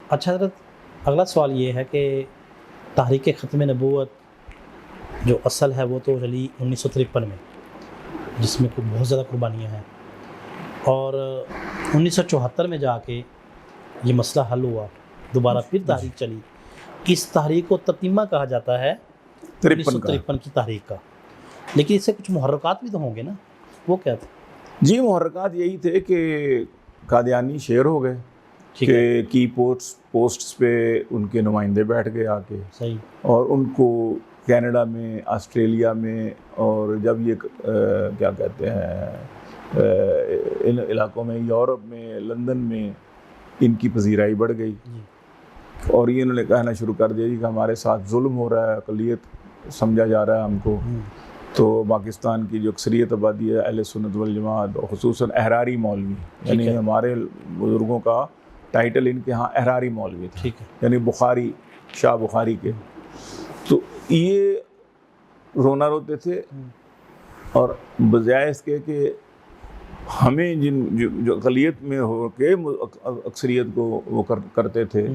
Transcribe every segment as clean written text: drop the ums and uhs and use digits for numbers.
اچھا حضرت، اگلا سوال یہ ہے کہ تحریک ختم نبوت جو اصل ہے وہ تو چلی 1953 میں، جس میں بہت زیادہ قربانیاں ہیں، اور 1974 میں جا کے یہ مسئلہ حل ہوا، دوبارہ پھر تحریک چلی. اس تحریک کو تتمہ کہا جاتا ہے 1953 کی تحریک کا، لیکن اس سے کچھ محرکات بھی تو ہوں گے نا، وہ کیا تھے؟ جی محرکات یہی تھے کہ قادیانی شیر ہو گئے کہ کی پوسٹس پہ ان کے نمائندے بیٹھ گئے آ کے، صحیح، اور ان کو کینیڈا میں، آسٹریلیا میں، اور جب یہ کیا کہتے ہیں ان علاقوں میں، یورپ میں، لندن میں ان کی پذیرائی بڑھ گئی، اور یہ انہوں نے کہنا شروع کر دیا کہ ہمارے ساتھ ظلم ہو رہا ہے، اقلیت سمجھا جا رہا ہے ہم کو. تو پاکستان کی جو اکثریت آبادی ہے اہل سنت والجماعت، اور خصوصاً احراری مولوی، یعنی ہمارے بزرگوں کا ٹائٹل ان کے ہاں احراری مولوی تھا، یعنی بخاری، شاہ بخاری کے. تو یہ رونا روتے تھے، اور بجائے اس کے کہ ہمیں جو اقلیت میں ہو کے اکثریت کو وہ کرتے تھے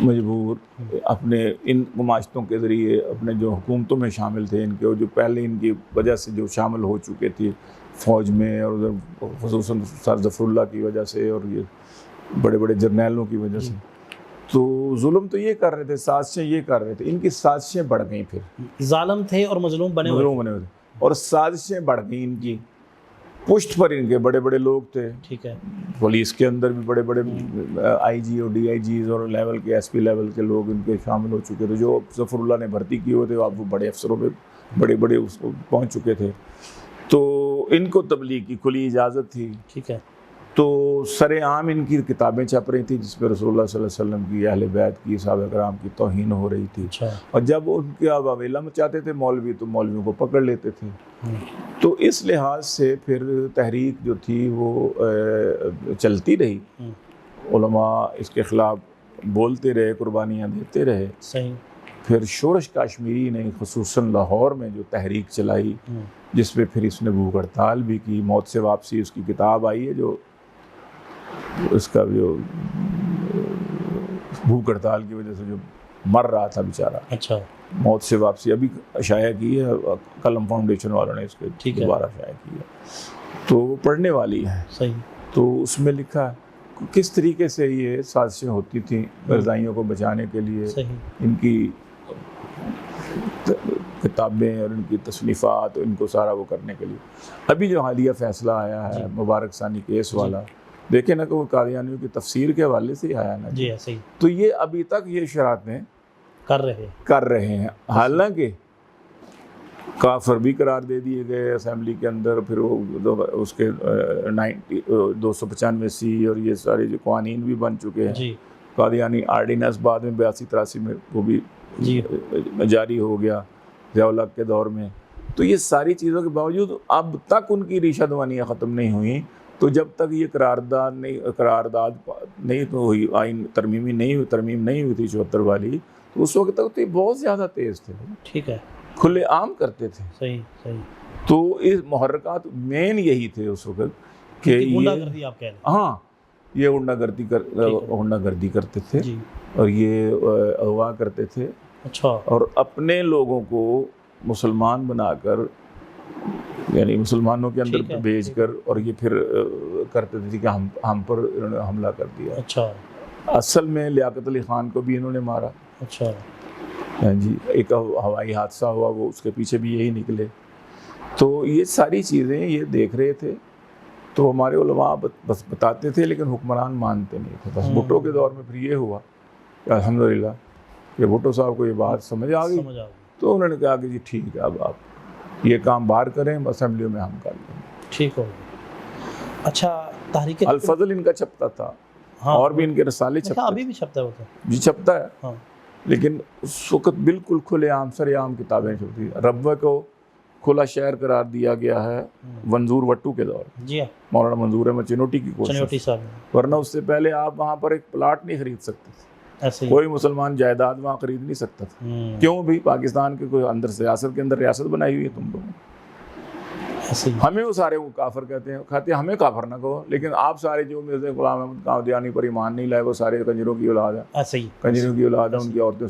مجبور، اپنے ان گماشتوں کے ذریعے اپنے جو حکومتوں میں شامل تھے ان کے، اور جو پہلے ان کی وجہ سے جو شامل ہو چکے تھے فوج میں، اور خصوصاً سر ظفر اللہ کی وجہ سے، اور یہ بڑے بڑے جرنیلوں کی وجہ سے، تو ظلم تو یہ کر رہے تھے، سازشیں یہ کر رہے تھے. ان کی سازشیں بڑھ گئیں، پھر ظالم تھے اور مظلوم بنے ہوئے تھے، اور سازشیں بڑھ گئیں ان کی. پشت پر ان کے بڑے بڑے لوگ تھے، ٹھیک ہے، پولیس کے اندر بھی بڑے بڑے آئی جی اور ڈی آئی جیز اور لیول کے ایس پی لیول کے لوگ ان کے شامل ہو چکے تھے. جو ظفر اللہ نے بھرتی کیے ہوئے تھے، اب وہ بڑے افسروں پہ بڑے بڑے اس کو پہنچ چکے تھے. تو ان کو تبلیغ کی کھلی اجازت تھی. ٹھیک ہے. تو سر عام ان کی کتابیں چھپ رہی تھیں جس پہ رسول اللہ صلی اللہ علیہ وسلم کی، اہل بیت کی، صحابہ کرام کی توہین ہو رہی تھی. اور جب ان کے واویلا مچاتے تھے مولوی، تو مولویوں کو پکڑ لیتے تھے. تو اس لحاظ سے پھر تحریک جو تھی وہ چلتی رہی، علماء اس کے خلاف بولتے رہے، قربانیاں دیتے رہے. صحیح. پھر شورش کاشمیری نے خصوصاً لاہور میں جو تحریک چلائی، جس پہ پھر اس نے بھوک ہڑتال بھی کی، موت سے واپسی اس کی کتاب آئی ہے، جو اس کا جو بھوک ہڑتال کی وجہ سے جو مر رہا تھا بیچارہ، اچھا، موت سے واپسی ابھی شائع کی ہے، قلم فاؤنڈیشن والوں نے اس کے دوبارہ شائع کی ہے، تو وہ پڑھنے والی ہے. صحیح. تو اس میں لکھا ہے کس طریقے سے یہ سازشیں ہوتی تھیں غزائیوں کو بچانے کے لیے. ان کی کتابیں اور ان کی تصنیفات، ان کو سارا وہ کرنے کے لیے. ابھی جو حالیہ فیصلہ آیا ہے مبارک ثانی کیس والا، دیکھیں نا کہ وہ قادیانیوں کی تفسیر کے حوالے سے ہی آیا نا. جی صحیح. تو یہ ابھی تک یہ شراتیں کر رہے ہیں، حالانکہ کافر بھی قرار دے دیے گئے اسمبلی کے اندر. پھر وہ اس کے 295C اور یہ سارے جو قوانین بھی بن چکے ہیں. قادیانی آرڈیننس بعد میں 82-83 میں وہ بھی جاری ہو گیا ضیاء الحق کے دور میں. تو یہ ساری چیزوں کے باوجود اب تک ان کی ریشہ دوانیاں ختم نہیں ہوئیں. تو جب تک یہ قرارداد نہیں تو ہوئی، آئین ترمیم نہیں ہوئی تھی 74 والی، تو اس وقت تک تو یہ بہت زیادہ تیز تھے. ٹھیک ہے. کھلے عام کرتے تھے. صحیح صحیح. تو اس محرکات مین یہی تھے اس وقت کہ غنڈہ آپ کہہ رہے ہیں. ہاں، یہ غنڈہ گردی کرتے تھے، اور یہ اغوا کرتے تھے. اچھا. اور اپنے لوگوں کو مسلمان بنا کر، یعنی مسلمانوں کے اندر بھیج کر، اور یہ پھر کرتے تھے کہ ہم پر انہوں نے حملہ کر دیا. اچھا. اصل میں لیاقت علی خان کو بھی انہوں نے مارا. اچھا جی. ایک ہوائی حادثہ ہوا، وہ اس کے پیچھے بھی یہی نکلے. تو یہ ساری چیزیں یہ دیکھ رہے تھے. تو ہمارے علماء بس بتاتے تھے، لیکن حکمران مانتے نہیں تھے. بس بھٹو کے دور میں پھر یہ ہوا کہ الحمدللہ کہ بھٹو صاحب کو یہ بات سمجھ آ گئی. تو انہوں نے کہا کہ جی ٹھیک ہے، اب آپ یہ کام باہر کریں، اسمبلیوں میں ہم کر لیں. ٹھیک ہو. اچھا. تحریک الفضل ان کا چھپتا تھا، اور بھی ان کے رسالے چھپتے ہیں. ابھی بھی چھپتا ہے. جی چھپتا ہے. لیکن اس وقت بالکل کھلے عام سر عام کتابیں چھپتی. ربوہ کو کھلا شہر قرار دیا گیا ہے منظور وٹو کے دور. جی ہاں. مولانا منظور احمد چنوٹی کی کوشش، ورنہ اس سے پہلے آپ وہاں پر ایک پلاٹ نہیں خرید سکتے تھے. کوئی مسلمان جائیداد وہاں خرید نہیں سکتا تھا. کیوں بھی؟ پاکستان کے کوئی اندر سیاست کے اندر ریاست بنائی ہوئی ہے تم لوگوں. ایسے ہی ہمیں وہ سارے وہ کافر کہتے ہیں ہمیں کافر نہ کہو، لیکن آپ سارے جو مرزا غلام احمد قادیانی پر ایمان نہیں لائے وہ سارے کنجروں کی اولاد ہیں، ایسے ہی کنجروں کی اولاد ہیں، ان کی عورتیں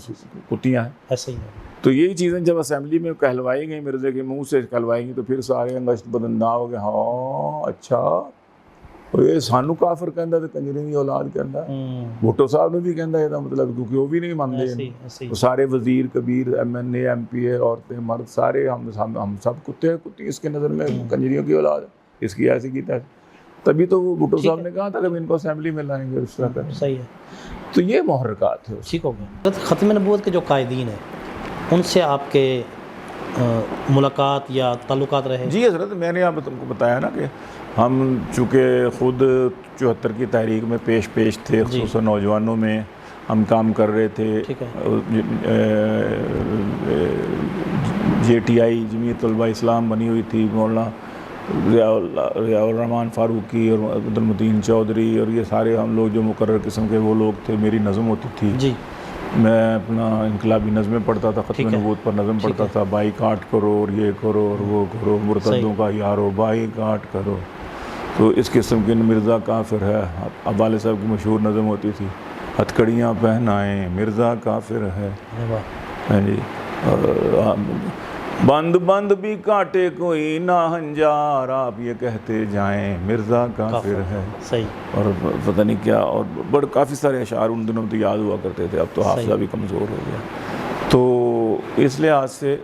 کتیاں ہیں. ایسے ہی ہے. تو یہی چیزیں جب اسمبلی میں کہلوائی گئی، مرزا کے منہ سے کہلوائی گئی، تو پھر سارے انگشت بدندہ ہو گئے. ہاں اچھا یہ سانو کافر کہندا تے کنجریں دی اولاد کہندا. بھٹو صاحب نے بھی کہندا یہ مطلب کیونکہ وہ بھی نہیں مانتے. وہ سارے وزیر کبیر M N A M P A عورتیں مرد سارے ہم سب کتے ہیں، کتی اس کے نظر میں کنجریوں کی اولاد ہے، اس کی ایسی کی تیسی. تبھی تو وہ بھٹو صاحب نے کہا تھا کہ ان کو اسمبلی میں لائیں گے اس طرح کریں. صحیح ہے. تو یہ محرکات ہے. ٹھیک ہو گیا. ختم نبوت کے جو قائدین ہیں ان سے آپ کے ملاقات یا تعلقات رہے؟ جی حضرت، میں نے آپ تم کو بتایا نا کہ ہم چونکہ خود 74 کی تحریک میں پیش تھے، خصوصاً نوجوانوں میں ہم کام کر رہے تھے. جے ٹی آئی جمعیت طلباء اسلام بنی ہوئی تھی، مولانا ضیاء الرحمن فاروقی اور عبد المتین چودھری اور یہ سارے ہم لوگ جو مقرر قسم کے وہ لوگ تھے. میری نظم ہوتی تھی جی، میں اپنا انقلابی نظمیں پڑھتا تھا، ختم نبوت پر نظم پڑھتا تھا. بائی کاٹ کرو اور یہ کرو اور وہ کرو، مرتدوں کا یارو بائی کاٹ کرو. تو اس قسم کے مرزا کافر ہے. ابال صاحب کی مشہور نظم ہوتی تھی، ہتھکڑیاں پہنائیں مرزا کافر ہے. ہاں جی، بند بند بھی کاٹے کوئی نہ ہنجار، آپ یہ کہتے جائیں مرزا کافر ہے. صحیح. اور پتہ نہیں کیا، اور بڑے کافی سارے اشعار ان دنوں تو یاد ہوا کرتے تھے. اب تو حافظہ بھی کمزور ہو گیا. تو اس لحاظ سے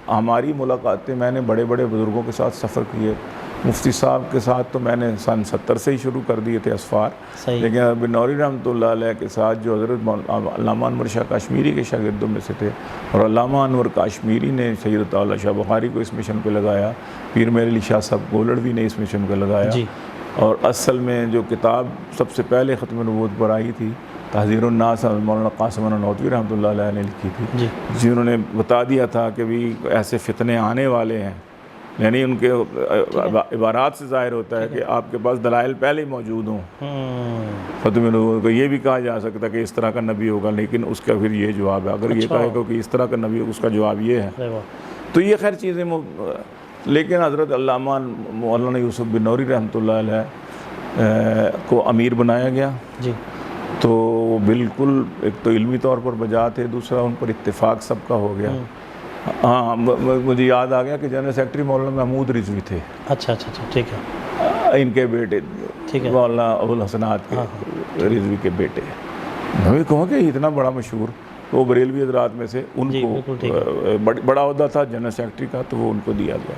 ہماری ملاقاتیں، میں نے بڑے بڑے بزرگوں کے ساتھ سفر کیے. مفتی صاحب کے ساتھ تو میں نے سن 70 سے ہی شروع کر دیے تھے اسفار. لیکن بنوری رحمۃ اللہ علیہ کے ساتھ جو حضرت علامہ انور شاہ کاشمیری کے شاگردوں میں سے تھے، اور علامہ انور کاشمیری نے سید عطاء شاہ بخاری کو اس مشن پہ لگایا، پیر میر علی شاہ صاحب گولڑوی نے اس مشن پہ لگایا. اور اصل میں جو کتاب سب سے پہلے ختم نبوت پر آئی تھی، تحذیر الناس، مولانا قاسم نانوتوی رحمۃ اللہ علیہ نے لکھی تھی، جنہوں نے بتا دیا تھا کہ بھی ایسے فتنے آنے والے ہیں. یعنی ان کے عبارات سے ظاہر ہوتا ہے کہ آپ کے پاس دلائل پہلے ہی موجود ہوں. ختم نبوت کو یہ بھی کہا جا سکتا ہے کہ اس طرح کا نبی ہوگا، لیکن اس کا پھر یہ جواب ہے. اگر یہ کہے گا کہ اس طرح کا نبی ہوگا، اس کا جواب یہ ہے. تو یہ خیر چیزیں لیکن حضرت علامہ مولانا یوسف بنوری رحمۃ اللہ علیہ کو امیر بنایا گیا. تو وہ بالکل ایک تو علمی طور پر بجا تھے، دوسرا ان پر اتفاق سب کا ہو گیا. ہاں مجھے یاد آ گیا کہ جنرل سیکرٹری مولانا محمود رضوی تھے. اچھا، ٹھیک ہے. ان کے بیٹے مولانا ابوالحسنات کے رضوی کے بیٹے. میں کہوں کہ اتنا بڑا مشہور، وہ بریلوی حضرات میں سے ان کو بڑا عہدہ تھا جنرل سیکرٹری کا، تو وہ ان کو دیا گیا.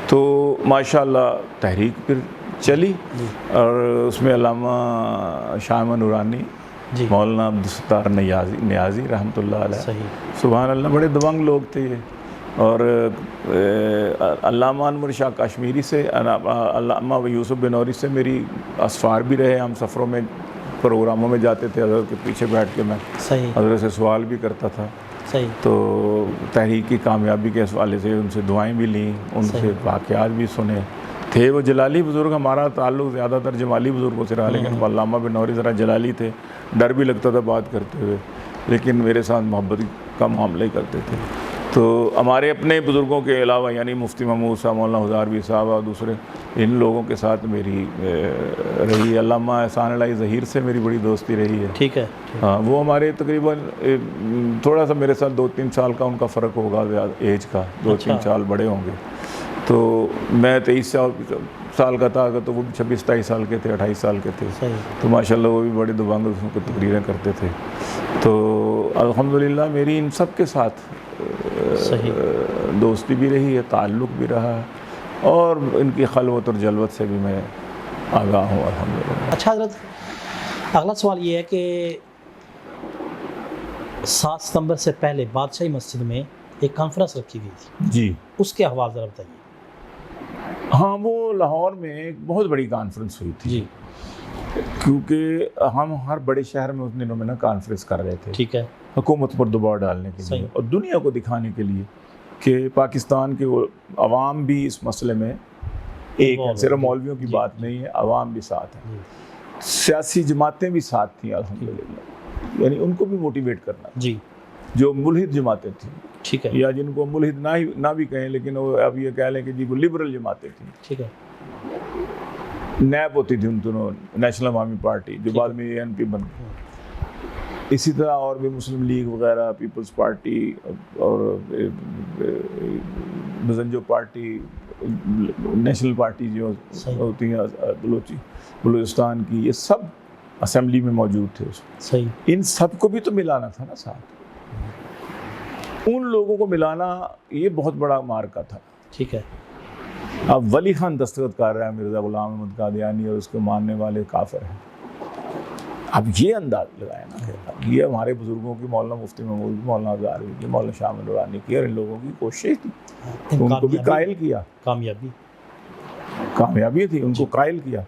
تو ماشاءاللہ تحریک پھر چلی، اور اس میں علامہ شاہ نورانی، مولانا عبدالستار نیازی رحمۃ اللہ علیہ، سبحان اللہ بڑے دبنگ لوگ تھے یہ. اور علامہ انور شاہ کاشمیری سے، علامہ یوسف بنوری سے میری اسفار بھی رہے. ہم سفروں میں پروگراموں میں جاتے تھے، حضرت کے پیچھے بیٹھ کے میں حضرت سے سوال بھی کرتا تھا. تو تحریک کی کامیابی کے حوالے سے ان سے دعائیں بھی لیں، ان سے واقعات بھی سنے. تھے وہ جلالی بزرگ، ہمارا تعلق زیادہ تر جمالی بزرگوں سے رہا، لیکن علامہ بنوری ذرا جلالی تھے. ڈر بھی لگتا تھا بات کرتے ہوئے، لیکن میرے ساتھ محبت کا معاملہ ہی کرتے تھے. تو ہمارے اپنے بزرگوں کے علاوہ یعنی مفتی محمود صاحب، مولانا ہزاروی صاحب اور دوسرے ان لوگوں کے ساتھ میری رہی. علامہ احسان الہی ظہیر سے میری بڑی دوستی رہی ہے. ٹھیک ہے. ہاں، وہ ہمارے تقریباً تھوڑا سا میرے ساتھ 2-3 سال کا ان کا فرق ہوگا، ایج کا 2-3 سال بڑے ہوں گے. تو میں 23 سال کا تھا تو وہ 26-27 سال کے تھے، 28 سال کے تھے. تو ماشاءاللہ وہ بھی بڑے دبنگ کو تقریریں کرتے تھے. تو الحمدللہ میری ان سب کے ساتھ دوستی بھی رہی ہے، تعلق بھی رہا ہے، اور ان کی خلوت اور جلوت سے بھی میں آگاہ ہوں الحمدللہ. اچھا حضرت، اگلا سوال یہ ہے کہ 7 ستمبر سے پہلے بادشاہی مسجد میں ایک کانفرنس رکھی گئی تھی. جی، اس کے حوالے ذرا بتائیے. ہاں، وہ لاہور میں ایک بہت بڑی کانفرنس ہوئی تھی. جی، کیونکہ ہم ہر بڑے شہر میں اس دنوں میں کانفرنس کر رہے تھے. ٹھیک ہے. حکومت پر دباؤ ڈالنے کے لیے اور دنیا کو دکھانے کے لیے کہ پاکستان کے عوام بھی اس مسئلے میں ایک ہے. صرف مولویوں کی بات نہیں ہے، عوام بھی ساتھ ہیں. سیاسی جماعتیں بھی ساتھ تھیں الحمدللہ، یعنی ان کو بھی موٹیویٹ کرنا. جی، جو ملحد جماعتیں تھیں ٹھیک ہے یا جن کو ملحد نہ بھی کہیں لیکن وہ اب یہ کہہ لیں کہ جی وہ لبرل جماعتیں تھیں. ٹھیک ہے نیب ہوتی تھی ان دونوں, نیشنل عوامی پارٹی, جو بعد میں ANP بن گئی. اسی طرح اور بھی مسلم لیگ وغیرہ, پیپلز پارٹی اور مزنجو پارٹی, نیشنل پارٹی جو ہوتی ہیں بلوچستان کی, یہ سب اسمبلی میں موجود تھے. صحیح. ان سب کو بھی تو ملانا تھا نا ساتھ. ان لوگوں کو ملانا یہ بہت بڑا مارکا تھا. ٹھیک ہے. اب ولی خان دستخط کر رہا ہے مرزا غلام احمد قادیانی اور اس کو ماننے والے کافر ہیں. اب یہ انداز لگایا نا کہ یہ ہمارے بزرگوں کی, مولانا مفتی محمود کی, مولانا ہزاروی کی, مولانا شاہ نورانی کی, اور ان لوگوں کی کوشش تھی, ان کو بھی قائل کیا. کامیابی تھی, ان کو قائل کیا.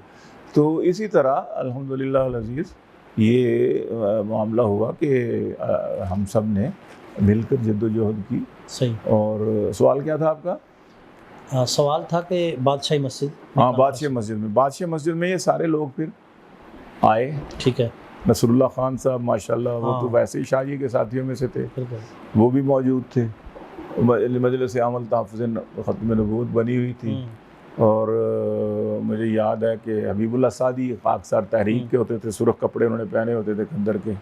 تو اسی طرح الحمدللہ العزیز یہ معاملہ ہوا کہ ہم سب نے مل کر جد و جہد کی. صحیح. اور سوال کیا تھا آپ کا؟ سوال تھا کہ بادشاہی مسجد. ہاں, بادشاہ مسجد میں یہ سارے لوگ پھر آئے. ٹھیک ہے. نصر اللہ خان صاحب ماشاءاللہ وہ تو ویسے ہی شاہ جی کے ساتھیوں میں سے تھے, وہ بھی موجود تھے. مجلس عمل تحفظ ختم نبوت بنی ہوئی تھی, اور مجھے یاد ہے کہ حبیب اللہ سعدی خاکسار تحریک کے ہوتے تھے, سرخ کپڑے انہوں نے پہنے ہوتے تھے کھندر کے,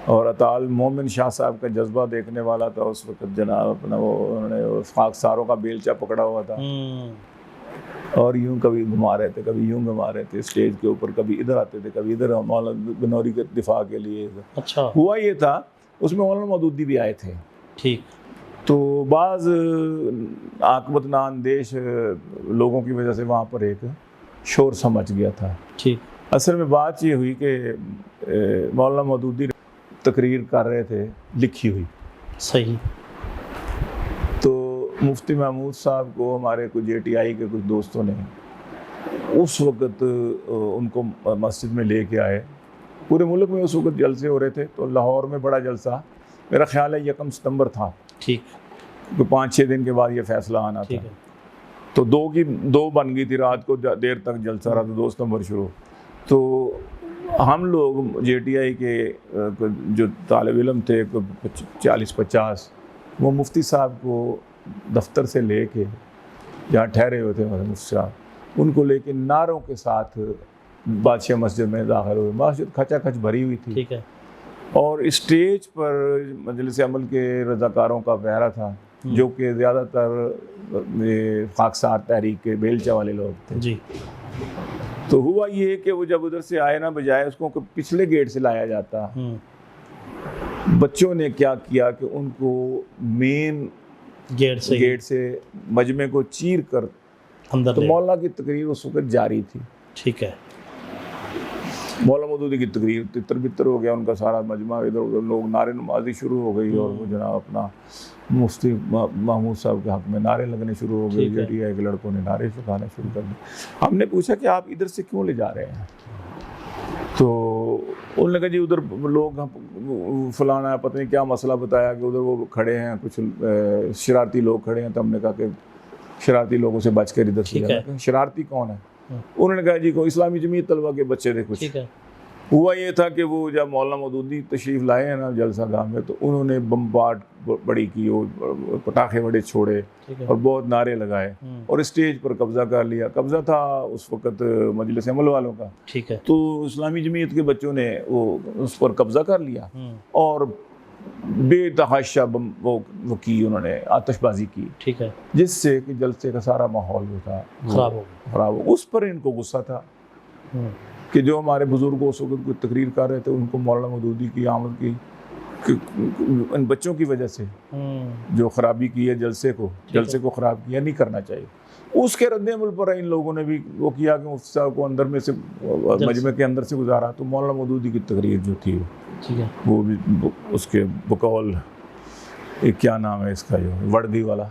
اور اطال مومن شاہ صاحب کا جذبہ دیکھنے والا تھا اس وقت جناب اپنا, وہ انہوں نے خاکساروں کا بیلچہ پکڑا ہوا تھا, اور یوں کبھی گھما رہے تھے, کبھی یوں گھما رہے تھے اسٹیج کے اوپر, کبھی ادھر آتے تھے, کبھی ادھر, مولانا بنوری کے دفاع کے لیے. اچھا. ہوا یہ تھا اس میں مولانا مودودی بھی آئے تھے. ٹھیک. تو بعض عاقبت نااندیش لوگوں کی وجہ سے وہاں پر ایک شور سا مچ گیا تھا. ٹھیک. اصل میں بات یہ ہوئی کہ مولانا مودودی تقریر کر رہے تھے لکھی ہوئی. صحیح. تو مفتی محمود صاحب کو ہمارے کچھ JTI کے کچھ دوستوں نے اس وقت ان کو مسجد میں لے کے آئے. پورے ملک میں اس وقت جلسے ہو رہے تھے, تو لاہور میں بڑا جلسہ میرا خیال ہے 1 ستمبر تھا. ٹھیک. 5-6 دن کے بعد یہ فیصلہ آنا تھا. تو 2 بن گئی تھی, رات کو دیر تک جلسہ رہا, تو 2 ستمبر شروع. تو ہم لوگ JTI کے جو طالب علم تھے 40-50, وہ مفتی صاحب کو دفتر سے لے کے جہاں ٹھہرے ہوئے تھے مفتی صاحب, ان کو لے کے نعروں کے ساتھ بادشاہ مسجد میں داخل ہوئے. مسجد کھچا کھچ بھری ہوئی تھی. ٹھیک ہے. اور اسٹیج پر مجلس عمل کے رضاکاروں کا پہرا تھا, جو کہ زیادہ تر خاکسار تحریک کے بیلچہ والے لوگ تھے. جی. تو ہوا یہ کہ وہ جب ادھر سے آئے نا, بجائے اس کو پچھلے گیٹ سے لایا جاتا, بچوں نے کیا کیا کہ ان کو مین گیٹ سے مجمع کو چیر کر اندر. تو مولانا کی تقریر اس وقت جاری تھی. ٹھیک ہے. مولانا مودودی کی تقریر تتر بتر ہو گیا ان کا سارا مجمع, ادھر ادھر لوگ نعرے نمازی شروع ہو گئی, اور وہ جناب اپنا مفتی محمود صاحب کے حق میں نعرے لگنے شروع ہو گئے. JTI کے لڑکوں نے نعرے چکانے شروع کر دیے. ہم نے پوچھا کہ آپ ادھر سے کیوں لے جا رہے ہیں؟ تو انہوں نے کہا جی ادھر لوگ فلانا پتہ نہیں کیا مسئلہ بتایا کہ ادھر وہ کھڑے ہیں, کچھ شرارتی لوگ کھڑے ہیں. تو ہم نے کہا کہ شرارتی لوگوں سے بچ کر ادھر سے جانا. شرارتی کون ہے؟ انہوں نے کہا جی کوئی اسلامی جمعیت طلبہ کے بچے تھے کچھ. ہوا یہ تھا کہ وہ جب مولانا مودودی تشریف لائے ہیں نا جلسہ گاہ میں, تو انہوں نے بمبارڈ بڑی کی, وہ پٹاخے بڑے چھوڑے اور بہت نعرے لگائے, اور اسٹیج پر قبضہ کر لیا. قبضہ تھا اس وقت مجلس عمل والوں کا. ٹھیک ہے. تو اسلامی جمعیت کے بچوں نے وہ اس پر قبضہ کر لیا, اور بے تحاشا وہ کی, انہوں نے آتش بازی کی. ٹھیک ہے. جس سے کہ جلسے کا سارا ماحول جو تھا خراب ہو. اس پر ان کو غصہ تھا کہ جو ہمارے بزرگ اس وقت کوئی تقریر کر رہے تھے, ان کو مولانا مودودی کی آمد کی ان بچوں کی وجہ سے جو خرابی کی ہے جلسے کو خراب کیا, نہیں کرنا چاہیے. اس کے رد عمل پر ان لوگوں نے بھی وہ کیا کہ مفتی صاحب کو اندر میں سے مجمع کے اندر سے گزارا. تو مولانا مودودی کی تقریر جو تھی وہ بھی اس کے بقول کیا نام ہے اس کا, جو وردی والا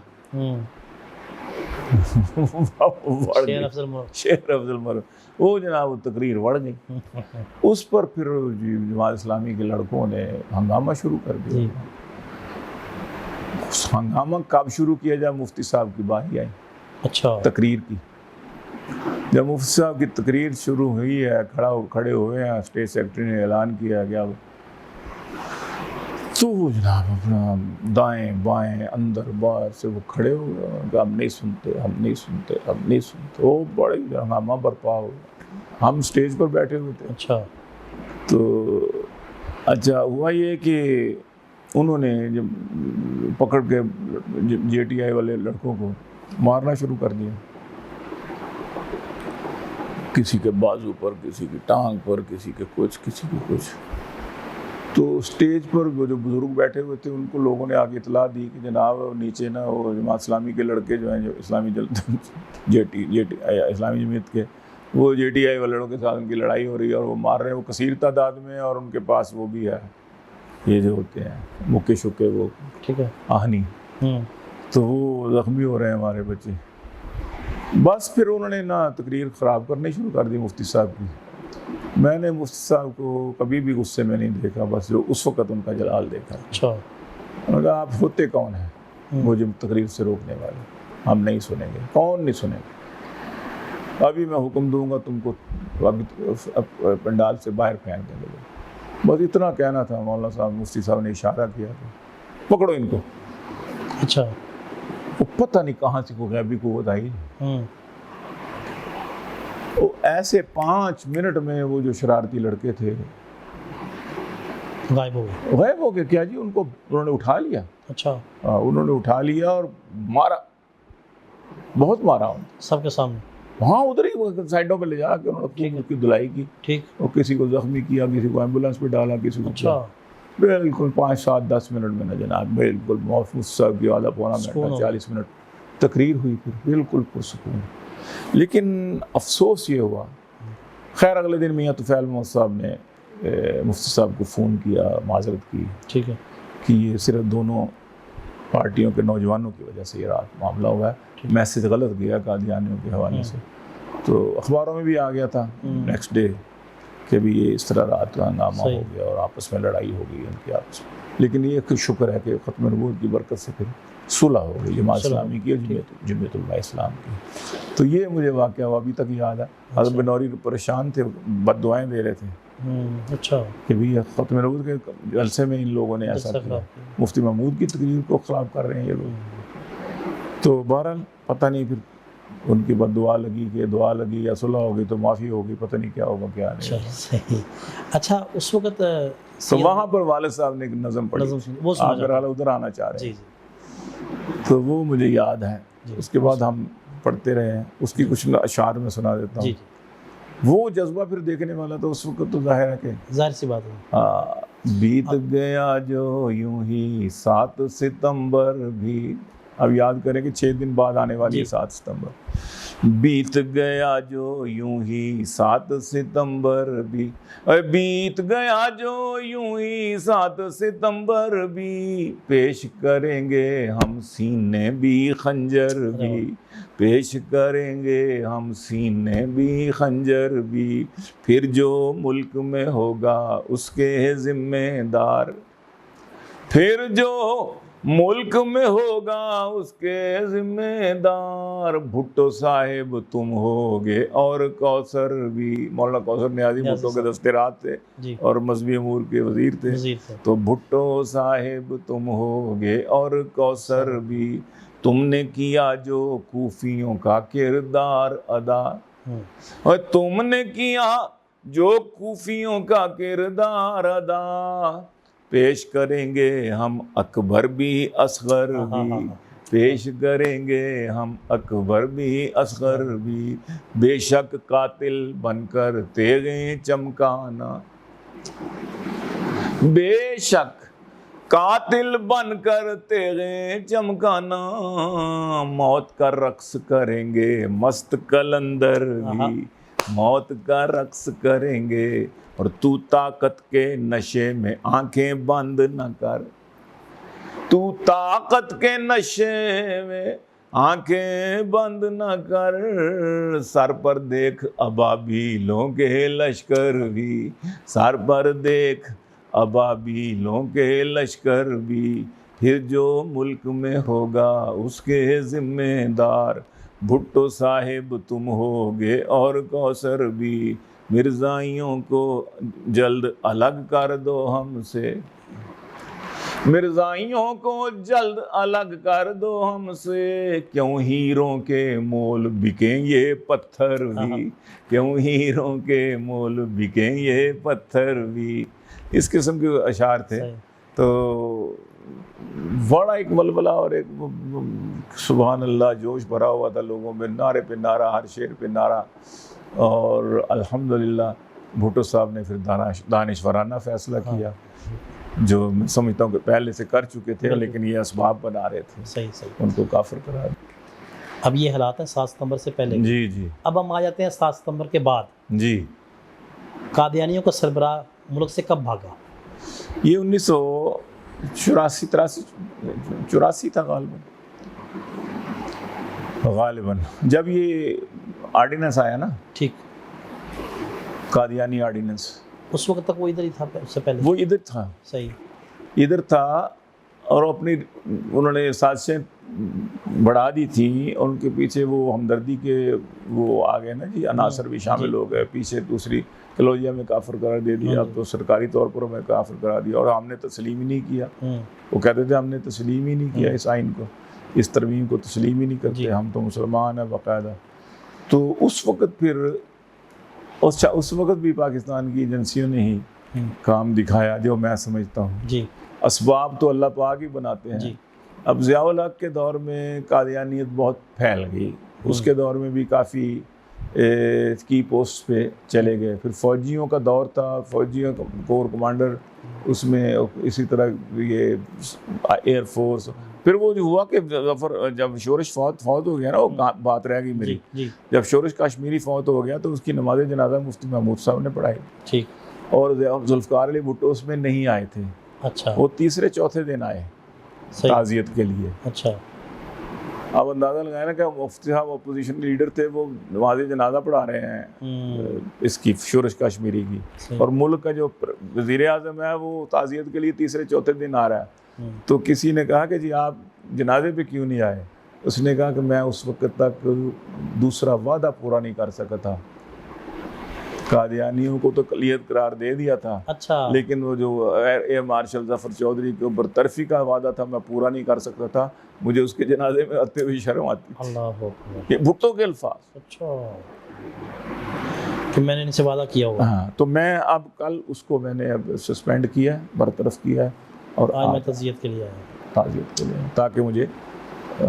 شیر افضل مرو, وہ جناب وہ تقریر وڑ گئی. اس پر پھر جماعت اسلامی کے لڑکوں نے ہنگامہ شروع کر دیا. ہنگامہ کب شروع کیا جب مفتی صاحب کی باری آئی. اچھا. تقریر کی جب مفتی صاحب کی تقریر شروع ہوئی ہے, کھڑے ہوئے ہیں, اسٹیج سیکرٹری نے اعلان کیا گیا تو وہ جناب اپنا دائیں بائیں اندر باہر سے وہ کھڑے ہو گئے کہ ہم نہیں سنتے ہم نہیں سنتے ہم نہیں سنتے. وہ بڑے ہنگامہ برپا ہو گیا. ہم اسٹیج پر بیٹھے ہوئے تھے. اچھا تو اچھا ہوا یہ کہ انہوں نے جب پکڑ کے جے ٹی آئی والے لڑکوں کو مارنا شروع کر دیا. کسی کے بازو پر, کسی کی ٹانگ پر, کسی کے کچھ, کسی کے کچھ. تو اسٹیج پر وہ جو بزرگ بیٹھے ہوئے تھے ان کو لوگوں نے آگے اطلاع دی کہ جناب نیچے نا وہ جماعت اسلامی کے لڑکے جو ہیں, جو اسلامی اسلامی جمعیت کے, وہ جے ٹی آئی والے لڑکوں کے ساتھ ان کی لڑائی ہو رہی ہے اور وہ مار رہے ہیں. وہ کثیر تعداد میں, اور ان کے پاس وہ بھی ہے یہ جو ہوتے ہیں مکے شکے, وہ ٹھیک ہے آہنی. تو وہ زخمی ہو رہے ہیں ہمارے بچے. بس پھر انہوں نے نا تقریر خراب کرنی شروع کر دی مفتی صاحب کی. میں نے مفتی صاحب کو کبھی بھی غصے میں نہیں دیکھا, بس جو اس وقت ان کا جلال دیکھا. اچھا انہوں نے کہا آپ ہوتے کون ہیں مجھے تقریر سے روکنے والے؟ ہم نہیں سنیں گے. کون نہیں سنیں گے؟ ابھی میں حکم دوں گا تم کو ابھی پنڈال سے باہر پھینک دیں گے. بس اتنا کہنا تھا. مولانا صاحب مفتی صاحب نے اشارہ کیا کہ پکڑو ان کو. اچھا وہ پتہ نہیں کہاں سے کوئی غیبی قوت آئی. وہ ایسے 5 منٹ میں وہ جو شرارتی لڑکے تھے غائب ہو گئے. غائب ہو گئے. کیا جی ان کو انہوں نے اٹھا لیا. اچھا انہوں نے اٹھا لیا اور مارا, بہت مارا سب کے سامنے. وہاں ادھر ہی سائڈوں پہ لے جا کے انہوں نے اس کی دھلائی کی. ٹھیک. اور کسی کو زخمی کیا, کسی کو ایمبولینس پہ ڈالا, کسی کو. اچھا بالکل 5, 7, 10 منٹ میں نا جناب بالکل محفوظ صاحب کی آدھا پونا منٹ 40 منٹ تقریر ہوئی. پھر بالکل پرسکون. لیکن افسوس یہ ہوا, خیر اگلے دن میاں طفیل محمد صاحب نے مفتی صاحب کو فون کیا, معذرت کی. ٹھیک ہے کہ یہ صرف دونوں پارٹیوں کے نوجوانوں کی وجہ سے یہ رات معاملہ ہوا ہے. میسج غلط گیا قادیانیوں کے حوالے سے. تو اخباروں میں بھی آ گیا تھا نیکسٹ ڈے کہ بھی یہ اس طرح رات کا ہنگامہ ہو گیا اور آپس میں لڑائی ہو گئی ان کے آپس میں. لیکن یہ ایک شکر ہے کہ ختم نبوت کی برکت سے پھر صلح ہو گئی جماعت اسلامی کی اور جمعیت علماء اسلام کی. تو یہ مجھے واقعہ وہ ابھی تک یاد ہے. حضرت بنوری پریشان تھے, بد دعائیں دے رہے تھے. اچھا کہ بھی ختم نبوت کے جلسے میں ان لوگوں نے ایسا کیا, مفتی محمود کی تقریر کو خراب کر رہے ہیں یہ لوگ. تو بہرحال پتہ نہیں پھر ان کی بد دعا لگی کہ دعا لگی یا صلح ہوگی تو معافی ہوگی, پتہ نہیں کیا ہوگا کیا نہیں. صحیح. اچھا اس وقت تو وہاں پر والد صاحب نے ایک نظم پڑھی, اگر ادھر آنا چاہ رہے ہیں تو وہ مجھے یاد ہے. اس کے بعد ہم پڑھتے رہے ہیں. اس کی کچھ اشعار میں سنا دیتا ہوں. وہ جذبہ پھر دیکھنے والا تو اس وقت تو ظاہر ہے کہ ظاہر سی بات ہے. بیت گیا جو یوں ہی 7 ستمبر بھی. اب یاد کریں کہ 6 دن بعد آنے والی ہے 7 ستمبر. بیت گیا جو یوں ہی 7 ستمبر بھی, بیت گیا جو یوں ہی 7 ستمبر بھی, پیش کریں گے ہم سینے بھی خنجر بھی, پیش کریں گے ہم سینے بھی خنجر بھی, پھر جو ملک میں ہوگا اس کے ذمہ دار, پھر جو ملک میں ہوگا اس کے ذمہ دار, بھٹو صاحب تم ہوگے اور کوثر بھی. مولانا کوثر نیازی بھٹو کے دستے رات تھے اور مذہبی امور کے وزیر تھے. تو بھٹو صاحب تم ہوگے اور کوثر بھی, تم نے کیا جو کوفیوں کا کردار ادا, اور تم نے کیا جو کوفیوں کا کردار ادا, پیش کریں گے ہم اکبر بھی اصغر بھی, پیش کریں گے ہم اکبر بھی اصغر بھی, بے شک قاتل بن کر تیغیں چمکانا, بے شک قاتل بن کر تیغیں چمکانا, موت کا رقص کریں گے مست قلندر بھی, موت کا رقص کریں گے, اور تو طاقت کے نشے میں آنکھیں بند نہ کر, تو طاقت کے نشے میں آنکھیں بند نہ کر, سر پر دیکھ ابابیلوں کے لشکر بھی, سر پر دیکھ ابابیلوں کے لشکر بھی, پھر جو ملک میں ہوگا اس کے ذمہ دار, بھٹو صاحب تم ہوگے اور کوثر بھی, مرزائیوں کو جلد الگ کر دو ہم سے, مرزائیوں کو جلد الگ کر دو ہم سے، کیوں ہیروں کے مول بکیں یہ پتھر بھی، کیوں ہیروں کے مول بکیں یہ پتھر بھی، اس قسم کے اشعار تھے۔ تو بڑا ایک ولولہ اور ایک سبحان اللہ جوش بھرا ہوا تھا لوگوں میں، نعرے پہ نعرہ، ہر شعر پہ نعرہ۔ اور الحمدللہ بھٹو صاحب نے پھر دانشورانہ فیصلہ کیا، جو میں سمجھتا ہوں کہ پہلے سے کر چکے تھے لیکن یہ اسباب بنا رہے تھے، صحیح ان کو کافر قرار دیا۔ اب یہ حالات ہیں 7 ستمبر سے پہلے۔ جی جی اب ہم آ جاتے ہیں 7 ستمبر کے بعد۔ جی قادیانیوں کا سربراہ ملک سے کب بھاگا؟ یہ 1984 تھا غالباً جب یہ آرڈیننس آیا نا، ٹھیک، قادیانی آرڈیننس، اس وقت تک وہ ادھر ہی تھا، اس سے پہلے وہ ادھر تھا، صحیح ادھر تھا، اور اپنی انہوں نے سازشیں بڑھا دی تھیں، ان کے پیچھے وہ ہمدردی کے وہ آ گئے نا جی، عناصر بھی شامل ہو گئے، پیچھے دوسری کلوجیا میں کافر قرار دے دیا، اب تو سرکاری طور پر ہمیں کافر قرار دیا، اور ہم نے تسلیم ہی نہیں کیا۔ وہ کہتے تھے ہم نے تسلیم ہی نہیں کیا اس آئین کو، اس ترمیم کو تسلیم ہی نہیں کرتے، ہم تو مسلمان ہیں باقاعدہ۔ تو اس وقت پھر اس وقت بھی پاکستان کی ایجنسیوں نے ہی کام دکھایا، جو میں سمجھتا ہوں جی، اسباب تو اللہ پاک ہی بناتے ہیں۔ اب ضیاء الحق کے دور میں قادیانیت بہت پھیل گئی، اس کے دور میں بھی کافی کی پوسٹ پہ چلے گئے، پھر فوجیوں کا دور تھا، فوجیوں کا کور کمانڈر، اس میں اسی طرح یہ ایئر فورس، پھر وہ جو ہوا کہ جب شورش فوت ہو گیا نا، وہ بات رہ گئی میری، جب شورش کشمیری فوت ہو گیا تو اس کی نماز جنازہ مفتی محمود صاحب نے پڑھائی، ٹھیک، اور ذوالفقار علی بھٹو اس میں نہیں آئے تھے، اچھا، وہ تیسرے چوتھے دن آئے تعزیت کے لیے، اچھا۔ اب اندازہ لگائے نا کہ مفتی صاحب اپوزیشن لیڈر تھے، وہ نماز جنازہ پڑھا رہے ہیں اس کی شورش کشمیری کی، اور ملک کا جو وزیر اعظم ہے وہ تعزیت کے لیے تیسرے چوتھے دن آ رہا ہے۔ تو کسی نے کہا کہ جی آپ جنازے پہ کیوں نہیں آئے؟ اس نے کہا کہ میں اس وقت تک دوسرا وعدہ پورا نہیں کر سکا تھا، قادیانیوں کو تو کلیت قرار دے دیا تھا، اچھا، لیکن وہ جو ایئر مارشل ظفر چودھری کے برطرفی کا وعدہ تھا میں پورا نہیں کر سکتا تھا، مجھے اس کے جنازے میں آتے ہوئے شرم آتی تھی۔ اللہ اکبر، یہ بھٹو کے الفاظ، اچھا، کہ میں نے ان سے وعدہ کیا ہوا۔ ہاں، تو میں اب کل اس کو میں نے اب سسپینڈ کیا ہے، برطرف کیا ہے، اور آج میں تعزیت کے لیے آیا ہوں، تعزیت کے لیے، تاکہ مجھے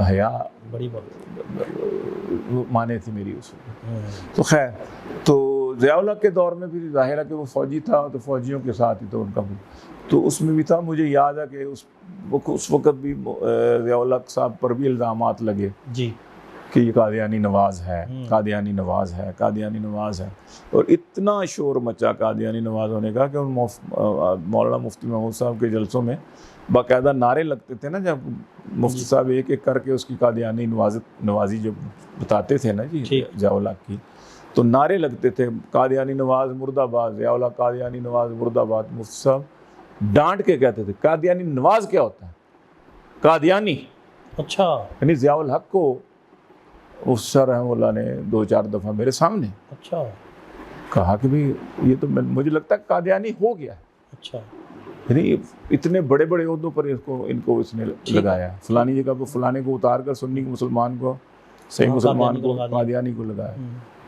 حیا بڑی بات مانے تھی میری اس وقت۔ تو خیر، تو ضیاء الحق کے دور میں بھی ظاہر ہے کہ وہ فوجی تھا تو فوجیوں کے ساتھ ہی تو ان کا بھی، تو اس میں بھی تھا۔ مجھے یاد ہے کہ اس وقت بھی ضیاء الحق صاحب پر بھی الزامات لگے جی کہ یہ قادیانی نواز ہے، قادیانی نواز ہے، قادیانی نواز ہے، اور اتنا شور مچا قادیانی نواز ہونے کا کہ ان مولانا مفتی محمود صاحب کے جلسوں میں باقاعدہ نعرے لگتے تھے نا، جب مفتی صاحب ایک ایک کر کے اس کی قادیانی نوازی جو بتاتے تھے نا جی ضیاء الحق کی، تو نعرے لگتے تھے، قادیانی نواز مرد آباد، ضیاء الحق قادیانی نواز مرد آباد۔ مفتی صاحب ڈانٹ کے کہتے تھے قادیانی نواز کیا ہوتا ہے؟ قادیانی، اچھا، یعنی ضیاء الحق کو اس سر رحمہ اللہ نے 2-4 دفعہ میرے سامنے اچھا کہا کہ بھی یہ تو مجھے لگتا ہے قادیانی ہو گیا ہے، اچھا، یعنی اتنے بڑے بڑے عہدوں پر ان کو اس نے لگایا، فلانی جگہ پہ فلانے کو اتار کر سنی مسلمان کو، صحیح مسلمان کو، قادیانی کو لگایا،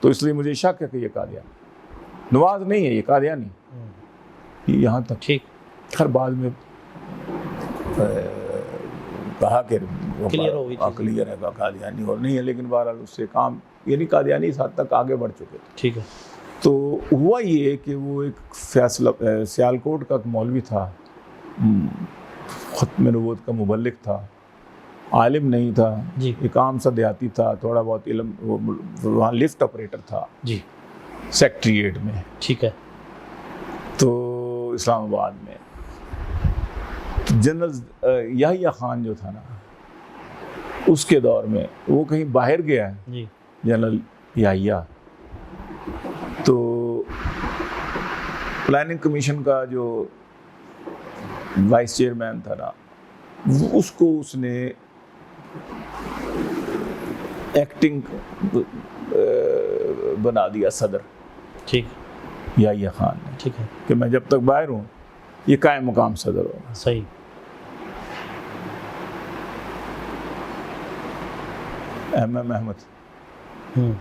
تو اس لیے مجھے شک ہے کہ یہ قادیانی نواز نہیں ہے، یہ قادیانی، یہاں تک ٹھیک۔ ہر بعد میں کہا کہ کلیئر ہے قادیانی اور نہیں ہے، لیکن بہرحال اس سے کام، یعنی قادیانی اس حد تک آگے بڑھ چکے تھے، ٹھیک ہے۔ تو ہوا یہ کہ وہ ایک فیصلہ سیالکوٹ کا مولوی تھا، ختم نبوت کا مبلغ تھا، عالم نہیں تھا جی، ایک عام سا دیہاتی تھا، تھوڑا بہت علم، وہاں لفٹ آپریٹر تھا جی سیکٹریٹ میں، ٹھیک ہے، تو اسلام آباد میں جنرل یحییٰ خان جو تھا نا، اس کے دور میں وہ کہیں باہر گیا ہے جی، جنرل یحییٰ، تو پلاننگ کمیشن کا جو وائس چیئرمین تھا نا، اس کو اس نے ایکٹنگ بنا دیا صدر، ٹھیک، یحییٰ خان نے، ٹھیک ہے، کہ میں جب تک باہر ہوں یہ قائم مقام صدر ہوگا، صحیح، احمد ہوں،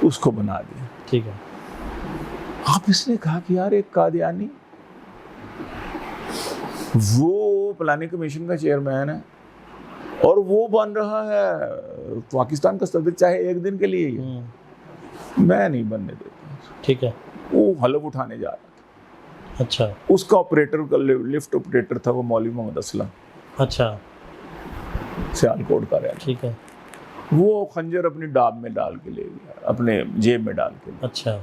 اس کو بنا دیا. ٹھیک ہے. اب اس نے کہا کہ یار ایک قادیانی وہ پلاننگ کمیشن کا چیئرمین ہے اور وہ بن رہا ہے پاکستان کا صدر چاہے ایک دن کے لیے ہی ہے. میں نہیں بننے دیتا. ٹھیک ہے. وہ حلف اٹھانے جا رہا تھا. اچھا اس کا آپریٹر کا لفٹ آپریٹر تھا وہ مولوی محمد اسلم, اچھا سیالکوٹ کا رہتا. ٹھیک ہے. وہ خنجر اپنی ڈاب میں ڈال کے لے گیا, اپنے جیب میں ڈال کے. اچھا.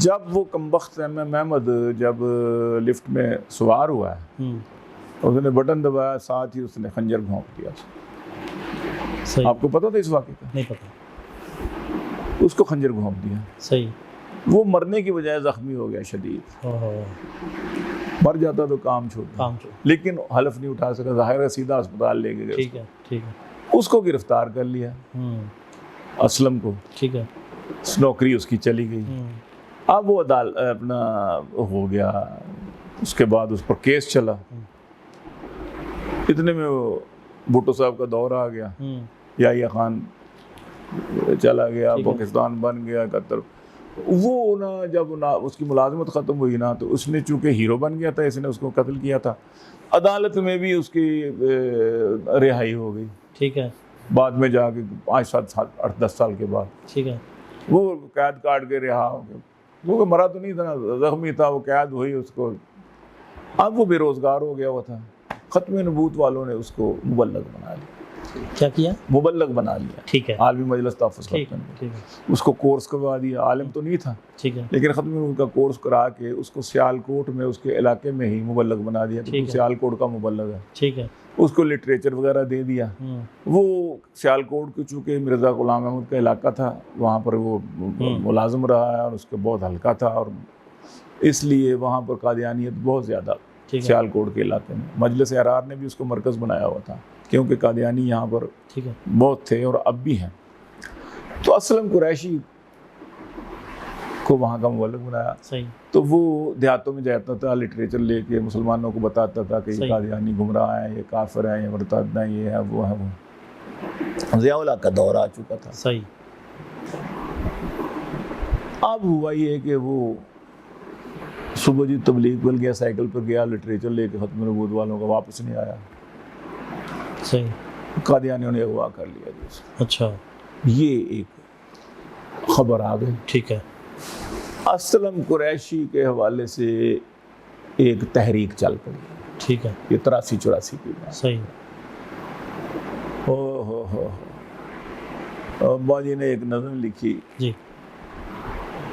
جب وہ کمبخت احمد جب لفٹ میں سوار ہوا ہے, اس نے بٹن دبایا, ساتھ ہی اس نے خنجر گھونپ دیا. صحیح. آپ کو پتا تھا اس واقعے کا؟ نہیں پتا. اس کو خنجر گھونپ دیا. صحیح. وہ مرنے کی بجائے زخمی ہو گیا شدید. مر جاتا تو کام چھوڑ, لیکن حلف نہیں اٹھا سکا. ظاہر ہے سیدھا اسپتال لے کے گئے. ٹھیک ہے. ٹھیک ہے. اس کو گرفتار کر لیا, اسلم کو. ٹھیک ہے. نوکری اس کی چلی گئی. اب وہ اپنا ہو گیا. اس کے بعد اس پر کیس چلا. اتنے میں وہ بھٹو صاحب کا دور آ گیا. یحییٰ خان چلا گیا, پاکستان بن گیا, قطر. وہ نا جب اس کی ملازمت ختم ہوئی نا, تو اس نے چونکہ ہیرو بن گیا تھا, اس نے اس کو قتل کیا تھا. عدالت میں بھی اس کی رہائی ہو گئی. ٹھیک ہے. بعد میں جا کے 5-7 سال 8-10 سال کے بعد ٹھیک ہے وہ قید کاٹ کے رہا ہو گیا. وہ مرا تو نہیں تھا نا, زخمی تھا, وہ قید ہوئی اس کو. اب وہ بے روزگار ہو گیا ہوا تھا. ختم نبوت والوں نے اس کو مبلغ بنا لیا. کیا کیا؟ مبلغ بنا لیا. ٹھیک ہے. عالمی مجلس تحفظ اس کو کورس کروا دیا. عالم تو نہیں تھا, ٹھیک ہے, لیکن ختم نبوت کا کورس کرا کے اس کو سیالکوٹ میں اس کے علاقے میں ہی مبلغ بنا دیا کہ سیالکوٹ کا مبلغ ہے. ٹھیک ہے. اس کو لٹریچر وغیرہ دے دیا. وہ سیالکوٹ کے چونکہ مرزا غلام احمد کا علاقہ تھا, وہاں پر وہ ملازم رہا ہے اور اس کا بہت ہلکا تھا, اور اس لیے وہاں پر قادیانیت بہت زیادہ سیالکوٹ کے علاقے میں. مجلس احرار نے بھی اس کو مرکز بنایا ہوا تھا, کیونکہ قادیانی یہاں پر بہت تھے اور اب بھی ہیں. تو اسلم قریشی کو وہاں کا مبلغ بنایا. صحیح. تو وہ دیہاتوں میں جاتا تھا, لٹریچر لے کے مسلمانوں کو بتاتا تھا کہ یہ قادیانی گمراہ ہیں, یہ کافر ہیں, یہ مرتد ہیں, یہ ہے وہ ہے وہ. ضیاء الحق کا دور آ چکا تھا. صحیح. اب ہوا یہ کہ وہ صبح جی تبلیغ پر گیا, سائیکل پر گیا, لٹریچر لے کے ختم نبوت والوں کا, واپس نہیں آیا. صحیح. قادیانیوں نے اغوا کر لیا. اچھا. یہ ایک خبر آ گئی. ٹھیک ہے. اسلم قریشی کے حوالے سے ایک تحریک چل پڑی. ٹھیک ہے. یہ 83-84 کی بات. صحیح. ہو ابا جی نے ایک نظم لکھی. جی.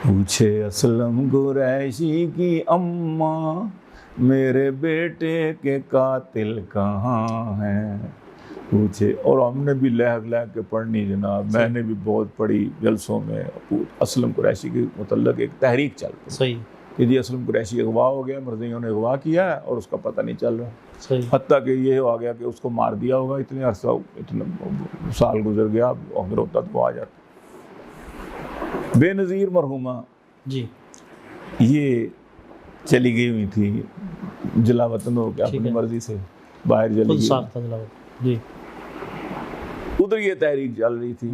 پوچھے اسلم قریشی کی اماں, میرے بیٹے کے قاتل کہاں ہیں. پوچھے, اور ہم نے بھی لہگ لہگ کے پڑھنی جناب, میں نے بھی بہت پڑھی جلسوں میں. اسلم قریشی کے متعلق ایک تحریک چل پڑی. صحیح. کہ جی اسلم قریشی اغوا ہو گیا, مرزائیوں نے اغوا کیا ہے اور اس کا پتہ نہیں چل رہا. صحیح. حتیٰ کہ یہ ہو گیا کہ اس کو مار دیا ہوگا. اتنے عرصہ, اتنا سال گزر گیا, اور پھر ہوتا تو آ جاتا. بے نظیر مرحومہ جی یہ چلی گئی ہوئی تھی, جلا وطن ہو کے اپنی مرضی سے باہر چلی گئی. جی. ادھر یہ تحریک چل رہی تھی,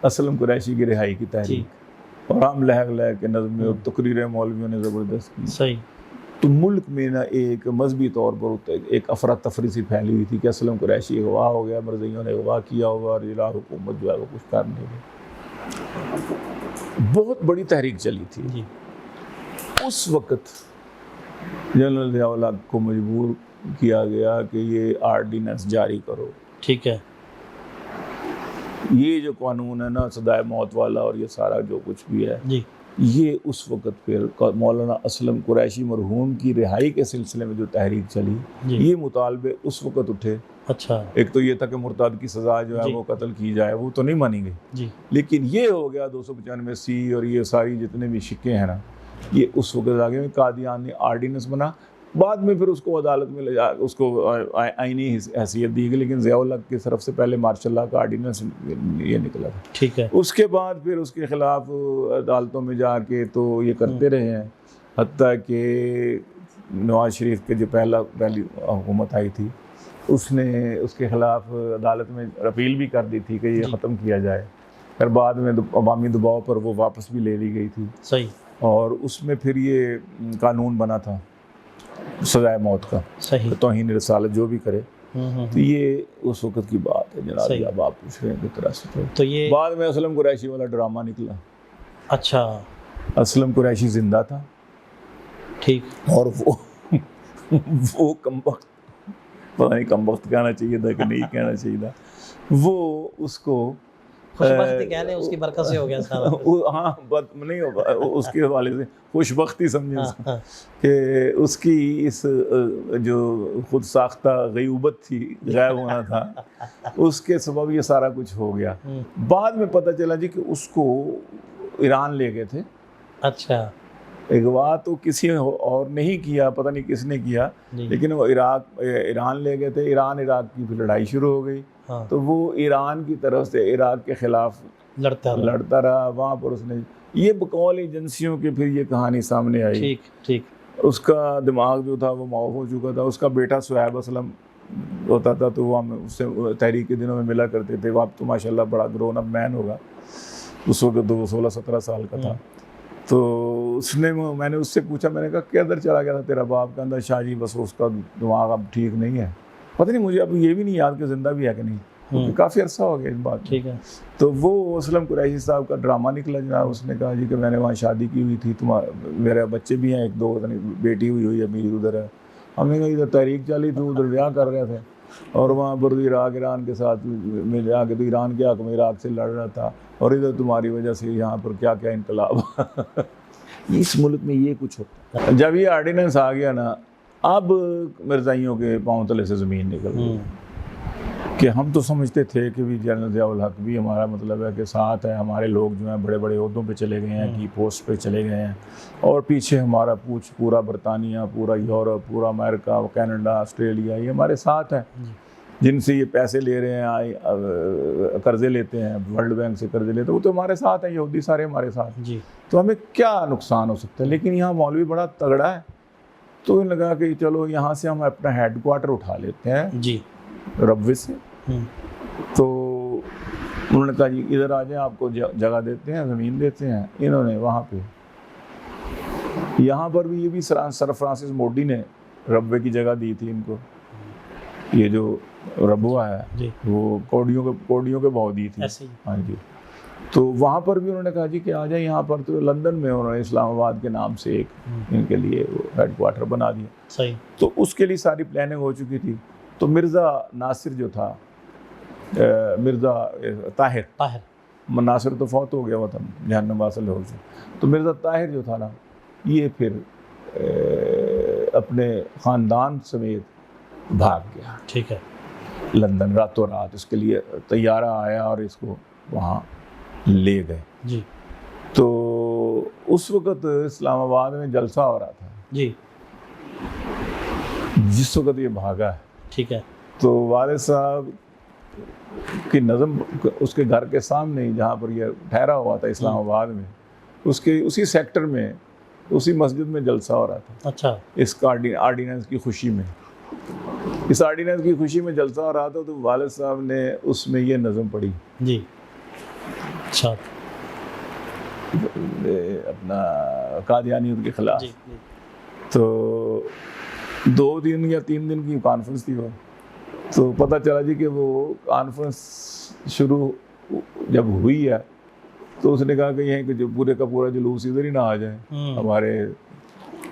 اسلم قریشی کی رہائی کی تحریک, اور ہم لہگ لہگ کے نظم میں تقریر مولویوں نے زبردست کی. صحیح. تو ملک میں نا ایک مذہبی طور پر ایک افراتفری سی پھیلی ہوئی تھی کہ اسلم قریشی اغوا ہو گیا, مرزائیوں نے اغوا کیا ہوگا, اور ضلع حکومت جو ہے وہ کچھ کر نہیں گئی. بہت بڑی تحریک چلی تھی. جی. اس وقت جنرل ضیاء الحق کو مجبور کیا گیا کہ یہ آرڈیننس جاری کرو. ٹھیک ہے. یہ جو قانون ہے نا سزائے موت والا, اور یہ سارا جو کچھ بھی ہے, جی, یہ اس وقت پھر مولانا اسلم قریشی مرحوم کی رہائی کے سلسلے میں جو تحریک چلی, جی, یہ مطالبے اس وقت اٹھے. اچھا. ایک تو یہ تھا کہ مرتد کی سزا جو ہے جی, وہ قتل کی جائے, وہ تو نہیں مانی گئی. جی. لیکن یہ ہو گیا 295C اور یہ ساری جتنے بھی شکیں ہیں نا, یہ اس وقت آگے میں قادیان نے آرڈیننس بنا. بعد میں پھر اس کو عدالت میں لے جا اس کو آئینی حیثیت دی گئی, لیکن ضیاء الحق کی طرف سے پہلے مارشل لا کا آرڈیننس یہ نکلا تھا. ٹھیک ہے. اس کے بعد پھر اس کے خلاف عدالتوں میں جا کے تو یہ کرتے رہے ہیں, حتیٰ کہ نواز شریف کے جو پہلی حکومت آئی تھی اس نے اس کے خلاف عدالت میں اپیل بھی کر دی تھی کہ یہ ختم کیا جائے، پھر بعد میں عوامی دباؤ پر وہ واپس بھی لے لی گئی تھی، صحیح، اور اس میں پھر یہ قانون بنا تھا سزائے موت کا، صحیح، توہین رسالت جو بھی کرے، تو یہ اس وقت کی بات ہے جناب، اب آپ پوچھ رہے ہیں کس طرح سے. تو یہ بعد میں اسلم قریشی والا ڈرامہ نکلا. اچھا، اسلم قریشی زندہ تھا، ٹھیک، اور وہ کمبخت، پتہ نہیں کمبخت کہنا چاہیے تھا کہ نہیں کہنا چاہیے تھا، وہ اس کو خوشبختی کہہ لیں، اس کی برکت سے ہو گیا سارا. ہاں بد نہیں ہوگا اس کے حوالے سے خوش بختی سمجھیں کہ اس کی اس جو خود ساختہ غیبوبت تھی، غائب ہونا تھا، اس کے سبب یہ سارا کچھ ہو گیا. بعد میں پتہ چلا جی کہ اس کو ایران لے گئے تھے. اچھا، اغوا تو کسی اور نہیں کیا، پتہ نہیں کس نے کیا، لیکن وہ ایران لے گئے تھے. ایران عراق کی پھر لڑائی شروع ہو گئی، تو وہ ایران کی طرف سے عراق کے خلاف لڑتا رہا. وہاں پر اس نے یہ بقول ایجنسیوں کے پھر یہ کہانی سامنے آئی. ٹھیک ٹھیک. اس کا دماغ جو تھا وہ معاف ہو چکا تھا. اس کا بیٹا صہیب اسلم ہوتا تھا، تو وہ ہم اس سے تحریک کے دنوں میں ملا کرتے تھے. وہ اب تو ماشاء اللہ بڑا گرون اپ مین ہوگا، اس وقت تو وہ 16-17 سال کا تھا. تو اس نے میں نے اس سے پوچھا، میں نے کہا کدھر چلا گیا تھا تیرا باپ؟ کا اندر شاہ جی بس اس کا دماغ اب ٹھیک نہیں ہے. پتہ نہیں مجھے اب یہ بھی نہیں یاد کہ زندہ بھی ہے کہ نہیں، کیونکہ کافی عرصہ ہو گیا اس بات. ٹھیک ہے. تو وہ اسلم قریشی صاحب کا ڈرامہ نکلا جناب. اس نے کہا جی کہ میں نے وہاں شادی کی ہوئی تھی، میرے بچے بھی ہیں، 1-2 بیٹی ہوئی ہے میری ادھر ہے. ہم نے کہا ادھر تحریک چلی تو ادھر بیاہ کر رہے تھے، اور وہاں پر عراق ایران کے ساتھ میں جا کے تو ایران کے حق میں عراق سے لڑ رہا تھا، اور ادھر تمہاری وجہ سے یہاں پر کیا کیا انقلاب. اس ملک میں یہ کچھ ہوتا ہے. جب یہ آرڈیننس آ گیا نا، اب مرزائیوں کے پاؤں تلے سے زمین نکل گئی. کہ ہم تو سمجھتے تھے کہ بھی جنرل ضیاء الحق بھی ہمارا مطلب ہے کہ ساتھ ہے، ہمارے لوگ جو ہیں بڑے بڑے عہدوں پہ چلے گئے ہیں، کی پوسٹ پہ چلے گئے ہیں، اور پیچھے ہمارا پورا برطانیہ، پورا یورپ، پورا امریکہ، کینیڈا، آسٹریلیا، یہ ہمارے ساتھ ہے، جن سے یہ پیسے لے رہے ہیں، قرضے لیتے ہیں، ورلڈ بینک سے قرضے لیتے ہیں، وہ تو ہمارے ساتھ ہیں، یہودی سارے ہمارے ساتھ ہیں. تو ہمیں کیا نقصان ہو سکتا ہے؟ لیکن یہاں مولوی بڑا تگڑا ہے، تو انہوں نے کہا کہ چلو یہاں سے ہم اپنا ہیڈ کوارٹر اٹھا لیتے ہیں ربوے سے. تو انہوں نے کہا جی ادھر آ جائیں، آپ کو جگہ دیتے ہیں، زمین دیتے ہیں. انہوں نے وہاں پہ یہاں پر بھی یہ بھی سر فرانسس موڈی نے ربوے کی جگہ دی تھی ان کو. یہ جو ربوہ ہے وہ کوڑیوں کے بہت دی تھی. ہاں جی. تو وہاں پر بھی انہوں نے کہا جی کہ آ جائیں یہاں پر. تو لندن میں انہوں نے اسلام آباد کے نام سے ایک ان کے لیے ہیڈ کوارٹر بنا دیا. صحیح. تو اس کے لیے ساری پلاننگ ہو چکی تھی. تو مرزا ناصر جو تھا، مرزا طاہر، ناصر تو فوت ہو گیا ہوا تھا، جہنم واصل ہو گیا. تو مرزا طاہر جو تھا نا، یہ پھر اپنے خاندان سمیت بھاگ گیا. ٹھیک ہے. لندن راتوں رات اس کے لیے طیارہ آیا اور اس کو وہاں لے گئے. جی. تو اس وقت اسلام آباد میں جلسہ ہو رہا تھا جی، جس وقت یہ بھاگا ہے. ٹھیک ہے. تو والد صاحب کی نظم اس کے گھر کے سامنے ہی، جہاں پر یہ ٹھہرا ہوا تھا اسلام آباد میں، اسی سیکٹر میں، اسی مسجد میں جلسہ ہو رہا تھا. اچھا. اس آرڈیننس کی خوشی میں، اس آرڈیننس کی خوشی میں جلسہ ہو رہا تھا. تو والد صاحب نے اس میں یہ نظم پڑھی جی. اچھا. اپنا قادیانیت کے خلاف. تو 2 دن یا 3 دن کی کانفرنس تھی وہ. تو پتہ چلا جی کہ وہ کانفرنس شروع جب ہوئی ہے تو اس نے کہا کہ یہیں کہ جو پورے کا پورا جلوس ادھر ہی نہ آ جائے ہمارے.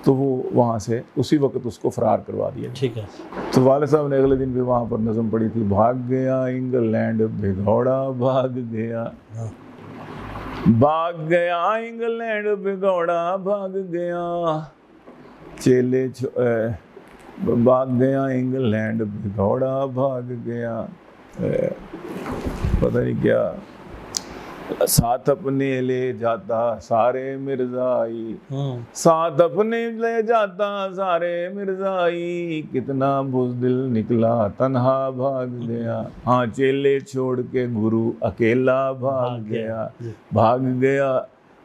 تو وہ وہاں سے اسی وقت اس کو فرار کروا دیا. ٹھیک ہے. تو والد صاحب نے اگلے دن بھی وہاں پر نظم پڑھی تھی، بھاگ گیا انگلینڈ بھگوڑا بھاگ گیا، بھاگ گیا انگلینڈ بھگوڑا بھاگ گیا، چیلے بھاگ گیا انگلینڈ بھگوڑا بھاگ گیا. پتہ نہیں کیا ساتھ اپنے لے جاتا سارے مرزائی، ساتھ اپنے لے جاتا سارے مرزائی، کتنا بزدل نکلا تنہا بھاگ گیا. ہاں چیلے چھوڑ کے گرو اکیلا بھاگ گیا، بھاگ گیا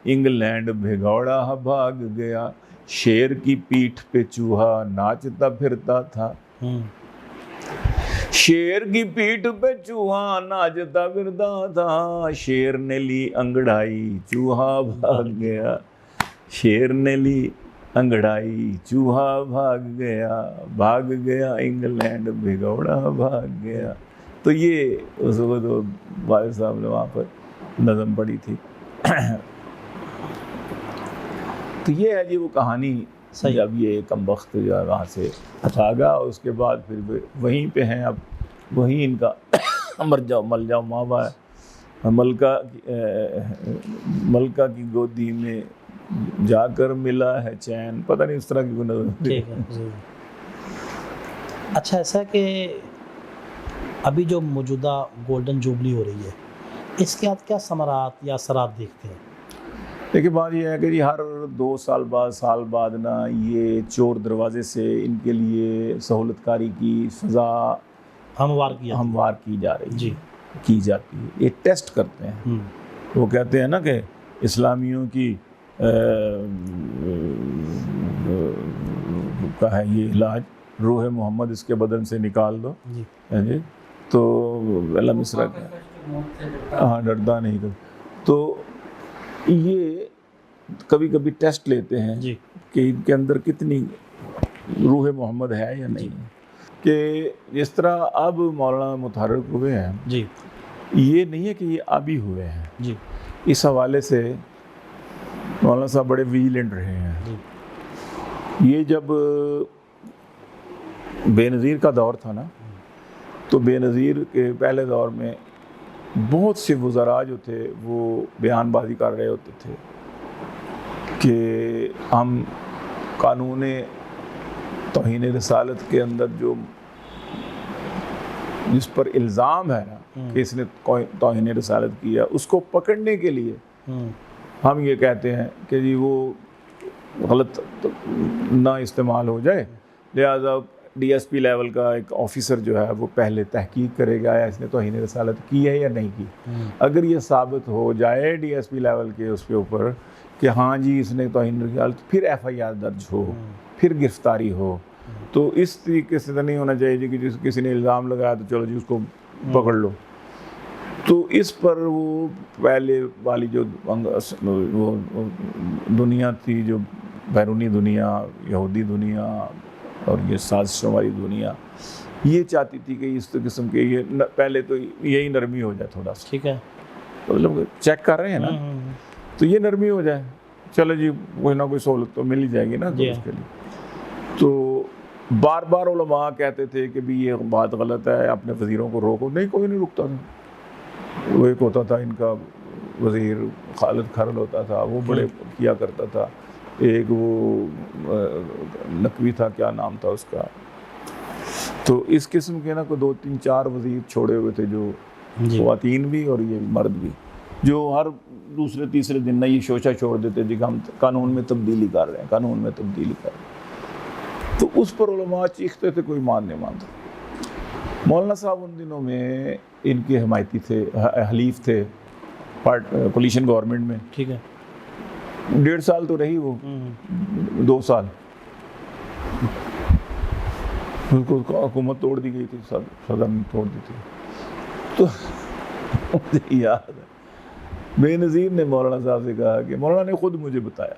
انگلینڈ بھگوڑا بھاگ گیا، شیر کی پیٹھ پہ چوہا ناچتا پھرتا تھا، شیر کی پیٹھ پہ چوہا ناچتا پھرتا تھا، شیر نے لی انگڑائی چوہا بھاگ گیا، شیر نے لی انگڑائی چوہا بھاگ گیا انگلینڈ بھگوڑا بھاگ گیا۔ تو یہ اس وقت والد صاحب نے وہاں پر نظم پڑھی تھی۔ تو یہ ہے جی وہ کہانی، جب یہ کم وقت جو ہے وہاں سے بھاگا، اس کے بعد پھر وہیں پہ ہیں، اب وہیں ان کا مر جاؤ مل جاؤ ماوا ہے، ملکہ کی گودی میں جا کر ملا ہے چین، پتہ نہیں اس طرح کی کوئی نظر۔ اچھا، ایسا ہے کہ ابھی جو موجودہ گولڈن جوبلی ہو رہی ہے، اس کے آپ کیا ثمرات یا اثرات دیکھتے ہیں؟ دیکھیے بات یہ ہے کہ جی ہر 2 سال بعد نا یہ چور دروازے سے ان کے لیے سہولت کاری کی فضا ہموار کی جا رہی ہے، جی کی جاتی ہے۔ یہ ٹیسٹ کرتے ہیں، وہ کہتے ہیں نا کہ اسلامیوں کی کا ہے یہ علاج، روح محمد اس کے بدن سے نکال دو، جی تو اللہ مصرا ہاں ڈرتا نہیں تو۔ تو یہ کبھی کبھی ٹیسٹ لیتے ہیں کہ ان کے اندر کتنی روح محمد ہے یا نہیں، کہ جس طرح اب مولانا متحرک ہوئے ہیں، جی یہ نہیں ہے کہ یہ ابھی ہوئے ہیں، جی اس حوالے سے مولانا صاحب بڑے ویجیلنٹ رہے ہیں۔ یہ جب بے نظیر کا دور تھا نا، تو بے نظیر کے پہلے دور میں بہت سے وزراء جو تھے وہ بیان بازی کر رہے ہوتے تھے کہ ہم قانون توہین رسالت کے اندر جو جس پر الزام ہے نا کہ اس نے توہین رسالت کیا، اس کو پکڑنے کے لیے ہم یہ کہتے ہیں کہ جی وہ غلط نہ استعمال ہو جائے، لہذا ڈی ایس پی لیول کا ایک آفیسر جو ہے وہ پہلے تحقیق کرے گا یا اس نے توہین رسالت کی ہے یا نہیں کی۔ اگر یہ ثابت ہو جائے ڈی ایس پی لیول کے اس کے اوپر کہ ہاں جی اس نے توہین رسالت، پھر ایف آئی آر درج ہو، پھر گرفتاری ہو۔ تو اس طریقے سے نہیں ہونا چاہیے جی کہ کسی نے الزام لگایا تو چلو جی اس کو پکڑ لو۔ تو اس پر وہ پہلے والی جو وہ دنیا تھی، جو بیرونی دنیا، یہودی دنیا اور یہ سازشوں والی دنیا، یہ چاہتی تھی کہ اس قسم کے یہ پہلے تو یہی نرمی ہو جائے تھوڑا سا، ٹھیک ہے، مطلب چیک کر رہے ہیں نا، تو یہ نرمی ہو جائے، چلو جی کوئی نہ کوئی سہولت تو مل ہی جائے گی نا اس کے لیے۔ تو بار بار علماء کہتے تھے کہ بھی یہ بات غلط ہے، اپنے وزیروں کو روکو، نہیں کوئی نہیں رکتا تھا۔ وہ ایک ہوتا تھا ان کا وزیر خالد کھرل ہوتا تھا، وہ بڑے کیا کرتا تھا، ایک وہ نقوی تھا، کیا نام تھا اس کا۔ تو اس قسم کے نا کوئی 2 3 4 وزیر چھوڑے ہوئے تھے، جو خواتین بھی اور یہ مرد بھی، جو ہر دوسرے تیسرے دن نہ یہ شوشہ چھوڑ دیتے جی کہ ہم قانون میں تبدیلی کر رہے ہیں، قانون میں تبدیلی کر رہے ہیں۔ تو اس پر علماء چیختے تھے، کوئی مان نہیں مانتا۔ مولانا صاحب ان دنوں میں ان کے حمایتی تھے، حلیف تھے کولیشن گورنمنٹ میں، ٹھیک ہے، 1.5 سال تو رہی وہ، 2 سال اس کو حکومت توڑ دی گئی تھی، صدر نے توڑ دی تھی۔ تو مجھے یاد ہے بے نظیر نے مولانا صاحب سے کہا کہ مولانا نے خود مجھے بتایا،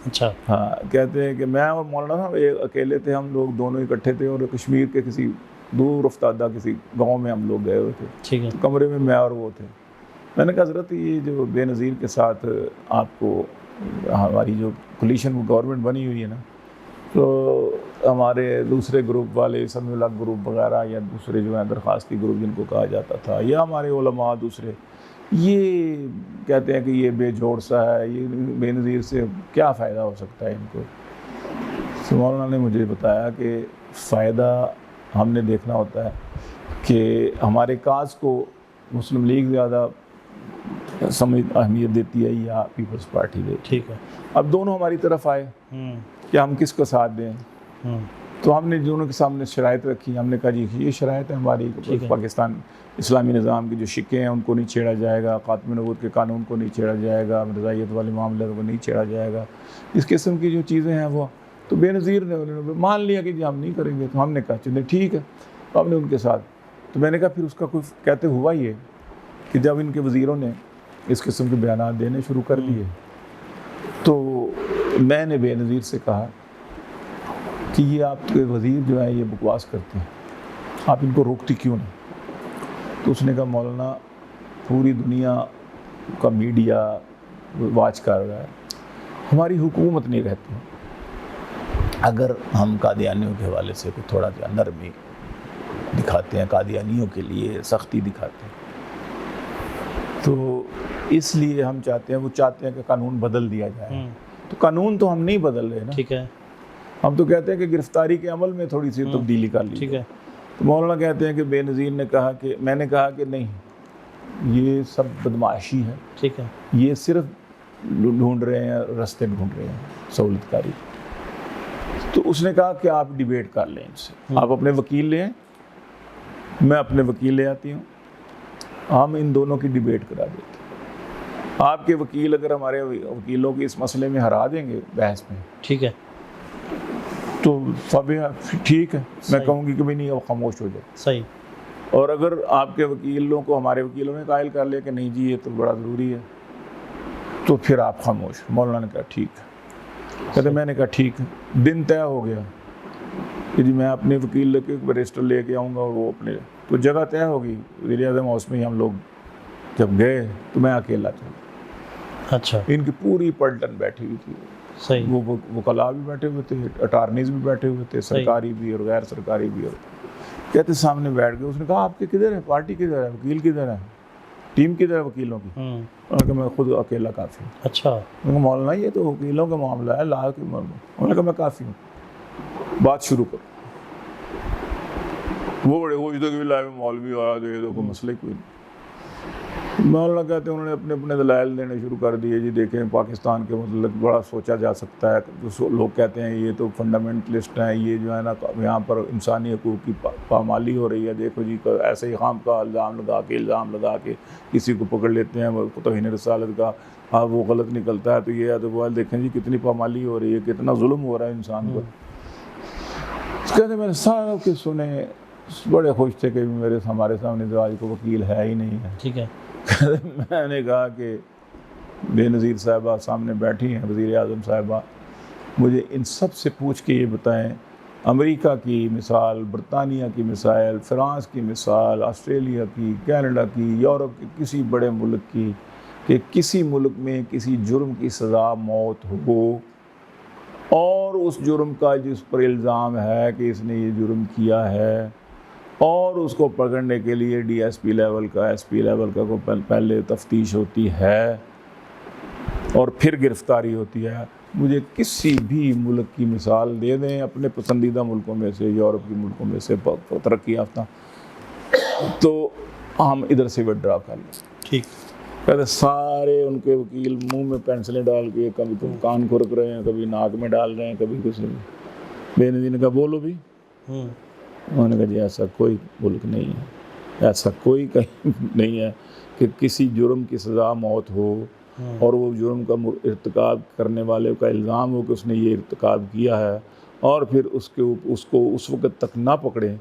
اچھا ہاں کہتے ہیں کہ میں اور مولانا صاحب اکیلے تھے، ہم لوگ دونوں اکٹھے تھے، اور کشمیر کے کسی دور افتادہ کسی گاؤں میں ہم لوگ گئے ہوئے تھے، ٹھیک ہے، کمرے میں میں اور وہ تھے۔ میں نے کہا حضرت یہ جو بے نظیر کے ساتھ آپ کو ہماری جو کولیشن گورنمنٹ بنی ہوئی ہے نا، تو ہمارے دوسرے گروپ والے سمی الحق گروپ وغیرہ یا دوسرے جو ہیں درخواستی گروپ جن کو کہا جاتا تھا، یا ہمارے علماء دوسرے، یہ کہتے ہیں کہ یہ بے جوڑ سا ہے، یہ بے نظیر سے کیا فائدہ ہو سکتا ہے ان کو۔ تو مولانا نے مجھے بتایا کہ فائدہ ہم نے دیکھنا ہوتا ہے کہ ہمارے کاز کو مسلم لیگ زیادہ اہمیت دیتی ہے یا پیپلز پارٹی دیتی ہے، ٹھیک ہے۔ اب دونوں ہماری طرف آئے کہ ہم کس کو ساتھ دیں، تو ہم نے دونوں کے سامنے شرائط رکھی، ہم نے کہا جی یہ شرائط ہے ہماری، پاکستان اسلامی نظام کے جو شکے ہیں ان کو نہیں چھیڑا جائے گا، خاتم نبوت کے قانون کو نہیں چھیڑا جائے گا، رضائیت والے معاملے کو نہیں چھیڑا جائے گا، اس قسم کی جو چیزیں ہیں وہ۔ تو بے نظیر نے مان لیا کہ جی ہم نہیں کریں گے، تو ہم نے کہا چلے ٹھیک ہے، تو ہم نے ان کے ساتھ تو میں نے کہا پھر اس کا کوئی کہتے ہوا یہ کہ جب ان کے وزیروں نے اس قسم کے بیانات دینے شروع کر دیے تو میں نے بے نظیر سے کہا کہ یہ آپ کے وزیر جو ہیں یہ بکواس کرتے ہیں، آپ ان کو روکتی کیوں نہیں؟ تو اس نے کہا مولانا پوری دنیا کا میڈیا واچ کر رہا ہے، ہماری حکومت نہیں رہتی، اگر ہم قادیانیوں کے حوالے سے کوئی تھوڑا سا نرمی دکھاتے ہیں، قادیانیوں کے لیے سختی دکھاتے ہیں، تو اس لیے ہم چاہتے ہیں، وہ چاہتے ہیں کہ قانون بدل دیا جائے۔ تو قانون تو ہم نہیں بدل رہے نا، ٹھیک ہے، ہم تو کہتے ہیں کہ گرفتاری کے عمل میں تھوڑی سی تبدیلی کر لی۔ ٹھیک ہے، تو مولانا کہتے ہیں کہ بے نظیر نے کہا کہ میں نے کہا کہ نہیں، یہ سب بدمعاشی ہے، ٹھیک ہے، یہ صرف ڈھونڈ رہے ہیں، رستے ڈھونڈ رہے ہیں سہولت کاری۔ تو اس نے کہا کہ آپ ڈیبیٹ کر لیں ان سے، آپ اپنے وکیل لیں، میں اپنے وکیل لے آتی ہوں، ہم ان دونوں کی ڈیبیٹ کرا دیتے ہیں۔ آپ کے وکیل اگر ہمارے وکیلوں کی اس مسئلے میں ہرا دیں گے بحث میں، ٹھیک ہے، تو ٹھیک ہے، میں کہوں گی کہ بھائی نہیں، اب خاموش ہو جائے۔ صحیح، اور اگر آپ کے وکیلوں کو ہمارے وکیلوں نے قائل کر لیا کہ نہیں جی یہ تو بڑا ضروری ہے، تو پھر آپ خاموش۔ مولانا نے کہا ٹھیک ہے، کہتے میں نے کہا ٹھیک ہے۔ دن طے ہو گیا کہ جی میں اپنے وکیل لے کے بیرسٹر لے کے آؤں گا، اور وہ اپنے، تو جگہ طے ہو گئی وزیر اعظم ہاؤس میں ہی۔ ہم لوگ جب گئے تو میں اکیلا تھا، اچھا، ان کی پوری پلٹن بیٹھی ہوئی تھی، صحیح، وہ وکلاء بھی بیٹھے ہوئے تھے، اٹارنیز بھی بیٹھے ہوئے تھے، سرکاری بھی اور غیر سرکاری بھی۔ اور کہتے سامنے بیٹھ گئے، اس نے کہا آپ کے کدھر ہے پارٹی، کدھر ہے وکیل، کدھر ہے ٹیم، کدھر ہے وکیلوں کی؟ انہوں نے کہا میں خود اکیلا کافی ہوں۔ اچھا، میں نے کہا مولانا یہ تو وکیلوں کا معاملہ ہے، لا کے انہوں نے کہا میں کافی ہوں، بات شروع کرو۔ وہ بڑے خوش تھے کہ لائے مولوی آیا تو یہ تو کوئی مسئلہ کوئی نہیں۔ مولانا کہتے ہیں انہوں نے اپنے اپنے دلائل دینے شروع کر دیے، جی دیکھیں پاکستان کے متعلق بڑا سوچا جا سکتا ہے، لوگ کہتے ہیں یہ تو فنڈامنٹلسٹ ہیں، یہ جو ہے نا یہاں پر انسانی حقوق کی پامالی ہو رہی ہے، دیکھو جی ایسے ہی خام کا الزام لگا کے کسی کو پکڑ لیتے ہیں توہین رسالت کا، اب وہ غلط نکلتا ہے تو یہ ہے، تو وہ دیکھیں جی کتنی پامالی ہو رہی ہے، کتنا ظلم ہو رہا ہے انسان پر۔ کہتے ہیں میں نے سارا کے سنے، بڑے خوش تھے کہ ہمارے سامنے تو آج کو وکیل ہے ہی نہیں ہے۔ ٹھیک ہے، میں نے کہا کہ بے نظیر صاحبہ سامنے بیٹھی ہیں، وزیر اعظم صاحبہ، مجھے ان سب سے پوچھ کے یہ بتائیں، امریکہ کی مثال، برطانیہ کی مثال، فرانس کی مثال، آسٹریلیا کی، کینیڈا کی، یورپ کی کسی بڑے ملک کی، کہ کسی ملک میں کسی جرم کی سزا موت ہو، اور اس جرم کا جس پر الزام ہے کہ اس نے یہ جرم کیا ہے، اور اس کو پکڑنے کے لیے ڈی ایس پی لیول کا، ایس پی لیول کا کو پہلے تفتیش ہوتی ہے اور پھر گرفتاری ہوتی ہے، مجھے کسی بھی ملک کی مثال دے دیں اپنے پسندیدہ ملکوں میں سے، یورپ کے ملکوں میں سے ترقی یافتہ، تو ہم ادھر سے وڈرا کر لیں۔ ٹھیک، کہتے سارے ان کے وکیل منہ میں پینسلیں ڈال کے، کبھی کان کھرک رہے ہیں، کبھی ناک میں ڈال رہے ہیں، کبھی کچھ نہیں۔ بے نظیر نے کہا بولو بھی۔ انہوں نے کہا جی ایسا کوئی ملک نہیں ہے، ایسا کوئی کہیں نہیں ہے کہ کسی جرم کی سزا موت ہو، اور وہ جرم کا ارتکاب کرنے والے کا الزام ہو کہ اس نے یہ ارتکاب کیا ہے، اور پھر اس کو اس وقت تک نہ پکڑیں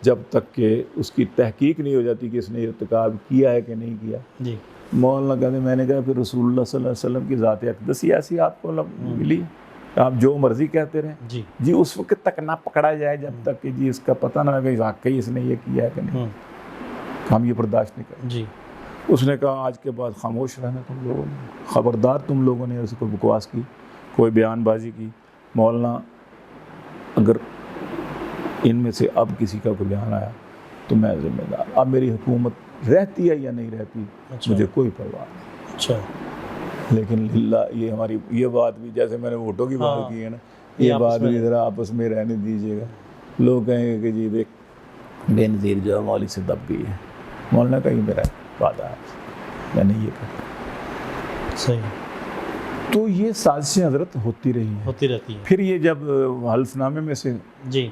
جب تک کہ اس کی تحقیق نہیں ہو جاتی کہ اس نے ارتکاب کیا ہے کہ نہیں کیا۔ جی، مولانا کہتے ہیں میں نے کہا پھر رسول اللہ صلی اللہ علیہ وسلم کی ذات اقدسی ایسی آپ کو ملی، آپ جو مرضی کہتے رہیں، جی اس وقت تک نہ پکڑا جائے جب تک کہ جی اس کا پتہ نہ لگے واقعی اس نے یہ کیا ہے کہ نہیں، ہم یہ برداشت نہیں کریں۔ جی، اس نے کہا آج کے بعد خاموش رہنا تم لوگوں نے، خبردار تم لوگوں نے اس کو بکواس کی، کوئی بیان بازی کی، مولانا اگر ان میں سے اب کسی کا کوئی بیان آیا تو میں ذمہ دار، اب میری حکومت رہتی ہے یا نہیں رہتی مجھے کوئی پرواہ نہیں۔ اچھا، لیکن للہ یہ ہماری یہ بات بھی، جیسے میں نے ووٹوں کی بات کی ہے نا، یہ بات بھی ذرا آپس میں رہنے دیجیے گا۔ لوگ کہیں گے کہ جی دیکھ بے نظیر جو ہے مولوی سے دب گئی ہے، مولانا کا یہ میرا وعدہ ہے، میں نے یہ کہا۔ صحیح، تو یہ سازشیں حضرت ہوتی رہی ہیں، ہوتی رہتی ہیں۔ پھر یہ جب حلف نامے میں سے جی،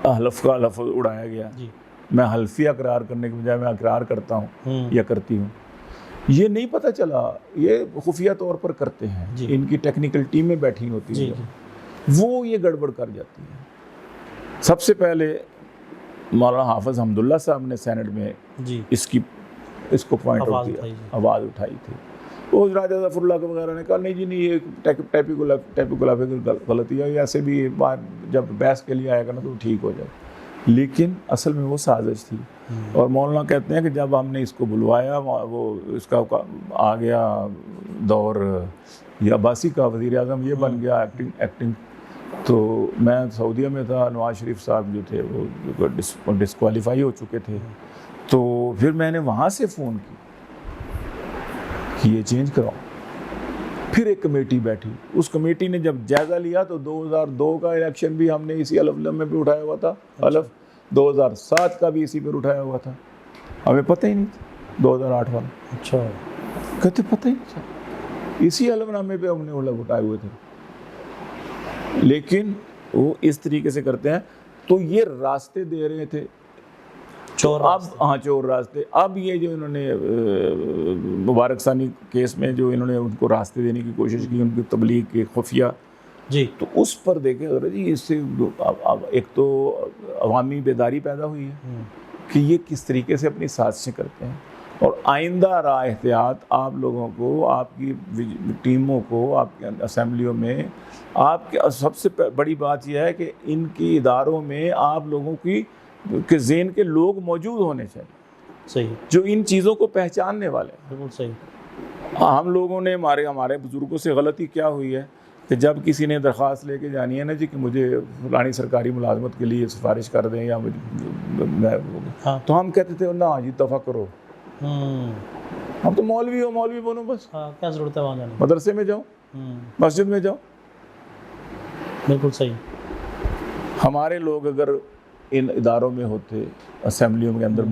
حلف کا لفظ اڑایا گیا، جی، میں حلفیہ اقرار کرنے کے بجائے میں اقرار کرتا ہوں یا کرتی ہوں، یہ نہیں پتہ چلا، یہ خفیہ طور پر کرتے ہیں، ان کی ٹیکنیکل ٹیمیں بیٹھی ہوتی ہیں، وہ یہ گڑبڑ کر جاتی ہیں۔ سب سے پہلے مولانا حافظ حمداللہ صاحب نے سینٹ میں جی اس کو پوائنٹ آؤٹ کیا, آواز اٹھائی تھی. وہ راجہ ظفر اللہ کے وغیرہ نے کہا نہیں جی نہیں, یہ ٹیپیکولافیکل غلطی ہے, ایسے بھی بات جب بحث کے لیے آئے گا نا تو ٹھیک ہو جائے. لیکن اصل میں وہ سازش تھی. اور مولانا کہتے ہیں کہ جب ہم نے اس کو بلوایا, وہ اس کا آ گیا دور یا عباسی کا, وزیر اعظم یہ بن گیا ایکٹنگ. تو میں سعودیہ میں تھا, نواز شریف صاحب جو تھے وہ ڈسکوالیفائی ہو چکے تھے. تو پھر میں نے وہاں سے فون کی کہ یہ چینج کراؤ. پھر ایک کمیٹی بیٹھی, اس کمیٹی نے جب جائزہ لیا تو 2002 کا الیکشن بھی ہم نے اسی الف میں بھی اٹھایا ہوا تھا, الف 2007 کا بھی اسی پر اٹھایا ہوا تھا. ہمیں پتہ ہی نہیں تھا 2008 والا. اچھا, کہتے پتہ ہی نہیں تھا, اسی الف نامے پہ ہم نے اٹھائے ہوئے تھے. لیکن وہ اس طریقے سے کرتے ہیں. تو یہ راستے دے رہے تھے چور چور راستے. اب یہ جو انہوں نے مبارک ثانی کیس میں جو انہوں نے ان کو راستے دینے کی کوشش کی, ان کی تبلیغ کے خفیہ, جی تو اس پر دیکھیں جی اس سے ایک تو عوامی بیداری پیدا ہوئی ہے کہ یہ کس طریقے سے اپنی سازشیں کرتے ہیں. اور آئندہ راہ احتیاط آپ لوگوں کو, آپ کی ٹیموں کو, آپ کے اسمبلیوں میں, آپ کے سب سے بڑی بات یہ ہے کہ ان کی اداروں میں آپ لوگوں کی کہ ذہن کے لوگ موجود ہونے چاہیے, صحیح, جو ان چیزوں کو پہچاننے والے. بالکل صحیح. ہم لوگوں نے ہمارے بزرگوں سے غلطی کیا ہوئی ہے کہ جب کسی نے درخواست لے کے جانی ہے نا جی کہ مجھے فلانی سرکاری ملازمت کے لیے سفارش کر دیں یا تو ہم کہتے تھے نا جی دفع کرو, ہم تو مولوی بنو بس, کیا ضرورت ہے وہاں جانے, مدرسے میں جاؤ, مسجد میں جاؤ. بالکل صحیح. ہمارے لوگ اگر ان اداروں میں ہوتے, اسمبلیوں کے اندر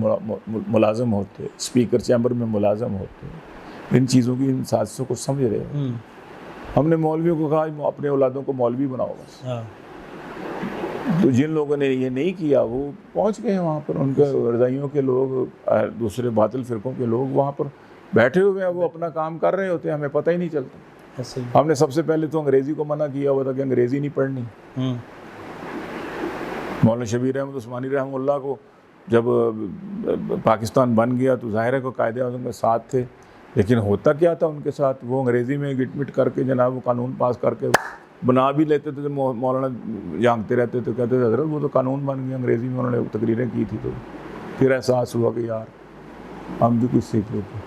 ملازم ہوتے, اسپیکر چیمبر میں ملازم ہوتے, ان چیزوں کی, ان سازشوں کو سمجھ رہے ہو. ہم نے مولویوں کو کہا اپنے اولادوں کو مولوی بناؤ بس. تو جن لوگوں نے یہ نہیں کیا وہ پہنچ گئے وہاں پر, ان کے رضائیوں کے لوگ, دوسرے باطل فرقوں کے لوگ وہاں پر بیٹھے ہوئے ہیں, وہ اپنا کام کر رہے ہوتے ہیں, ہمیں پتہ ہی نہیں چلتا. ہم نے سب سے پہلے تو انگریزی کو منع کیا ہوا تھا کہ انگریزی نہیں پڑھنی. مولانا شبیر احمد عثمانی رحمہ اللہ کو جب پاکستان بن گیا تو ظاہر ہے کہ قائد اعظم کے ساتھ تھے, لیکن ہوتا کیا تھا ان کے ساتھ, وہ انگریزی میں گٹ مٹ کر کے جناب وہ قانون پاس کر کے بنا بھی لیتے تھے. مولانا جانگتے رہتے تھے, کہتے تھے حضرت وہ تو قانون بن گیا, انگریزی میں انہوں نے تقریریں کی تھی. تو پھر احساس ہوا کہ یار ہم بھی کچھ سیکھ لیتے.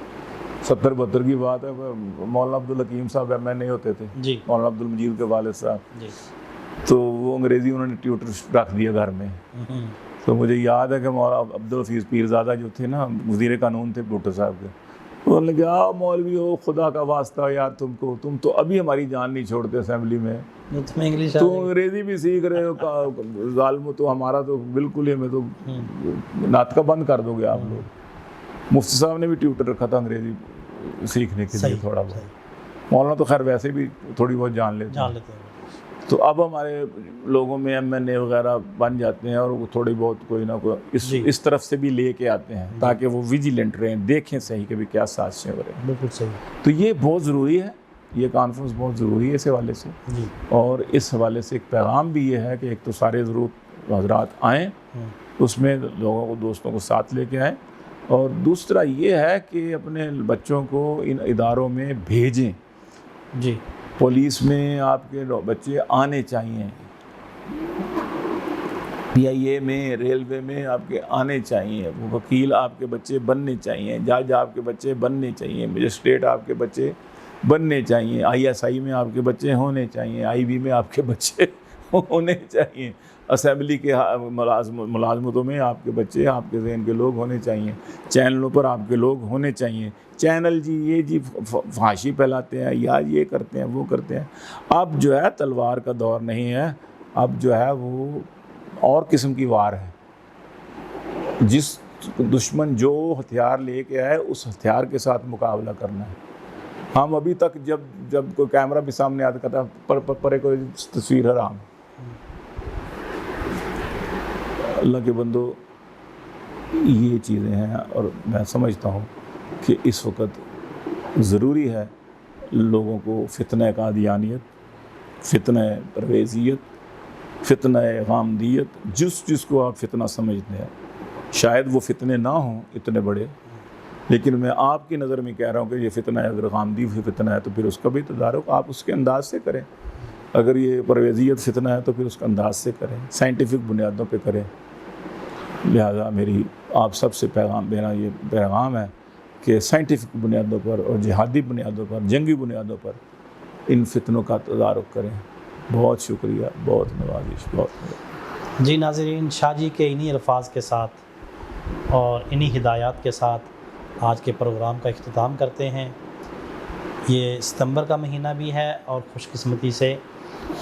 70-72 کی بات ہے, مولانا عبدالحکیم صاحب MNA ہوتے تھے, مولانا عبدالمجید کے والد صاحب, تو وہ انگریزی انہوں نے ٹیوٹر رکھ دیا گھر میں. تو مجھے یاد ہے کہ مولانا عبدالحفیظ پیرزادہ جو تھے نا, وزیر قانون تھے بھٹو صاحب کے, انہوں نے کہا مولوی ہو خدا کا واسطہ یار تم تو ابھی ہماری جان نہیں چھوڑتے اسمبلی میں, تو انگریزی بھی سیکھ رہے ہو, ظالم تو ہمارا تو بالکل ہی, ہمیں تو ناطقہ بند کر دو گے آپ لوگ. مفتی صاحب نے بھی ٹیوٹر رکھا تھا انگریزی سیکھنے کے لیے تھوڑا بہت. مولانا تو خیر ویسے بھی تھوڑی بہت جان لیتے ہیں. تو اب ہمارے لوگوں میں MNA وغیرہ بن جاتے ہیں اور وہ تھوڑی بہت کوئی نہ کوئی اس طرف سے بھی لے کے آتے ہیں تاکہ وہ ویجیلنٹ رہیں, دیکھیں صحیح کہ بھی کیا سازشیں ہو رہی ہیں. بالکل صحیح. تو یہ بہت ضروری ہے, یہ کانفرنس بہت ضروری ہے اس حوالے سے. اور اس حوالے سے ایک پیغام بھی یہ ہے کہ ایک تو سارے ضرور حضرات آئیں, اس میں لوگوں کو, دوستوں کو ساتھ لے کے آئیں, اور دوسرا یہ ہے کہ اپنے بچوں کو ان اداروں میں بھیجیں. پولیس میں آپ کے بچے آنے چاہیے, PIA میں, ریلوے میں آپ کے آنے چاہیے, وکیل آپ کے بچے بننے چاہیے, جج آپ کے بچے بننے چاہیے, مجسٹریٹ آپ کے بچے بننے چاہیے, ISI میں آپ کے بچے ہونے چاہیے, IB میں آپ کے بچے ہونے چاہیے, اسمبلی کے ملازمتوں میں آپ کے بچے, آپ کے ذہن کے لوگ ہونے چاہیے, چینلوں پر آپ کے لوگ ہونے چاہیے. چینل جی یہ جی فحاشی پھیلاتے ہیں یا یہ کرتے ہیں وہ کرتے ہیں. اب جو ہے تلوار کا دور نہیں ہے, اب جو ہے وہ اور قسم کی وار ہے. جس دشمن جو ہتھیار لے کے آئے اس ہتھیار کے ساتھ مقابلہ کرنا ہے. ہم ابھی تک جب کوئی کیمرہ بھی سامنے آتا کہتا پرے کوئی تصویر حرام. اللہ کے بندو یہ چیزیں ہیں, اور میں سمجھتا ہوں کہ اس وقت ضروری ہے لوگوں کو فتنہ قادیانیت, فتنہ پرویزیت, فتنہ غامدیت، جس کو آپ فتنہ سمجھتے ہیں، شاید وہ فتنے نہ ہوں اتنے بڑے، لیکن میں آپ کی نظر میں کہہ رہا ہوں کہ یہ فتنہ ہے، اگر غامدی فتنہ ہے تو پھر اس کا بھی تدارک آپ اس کے انداز سے کریں، اگر یہ پرویزیت فتنہ ہے تو پھر اس کا انداز سے کریں، سائنٹیفک بنیادوں پہ کریں۔ لہذا میری آپ سب سے میرا یہ پیغام ہے کہ سائنٹیفک بنیادوں پر اور جہادی بنیادوں پر، جنگی بنیادوں پر ان فتنوں کا تدارک کریں۔ بہت شکریہ، بہت نوازش، بہت جی ناظرین، شاہ جی کے انہی الفاظ کے ساتھ اور انہی ہدایات کے ساتھ آج کے پروگرام کا اختتام کرتے ہیں۔ یہ ستمبر کا مہینہ بھی ہے اور خوش قسمتی سے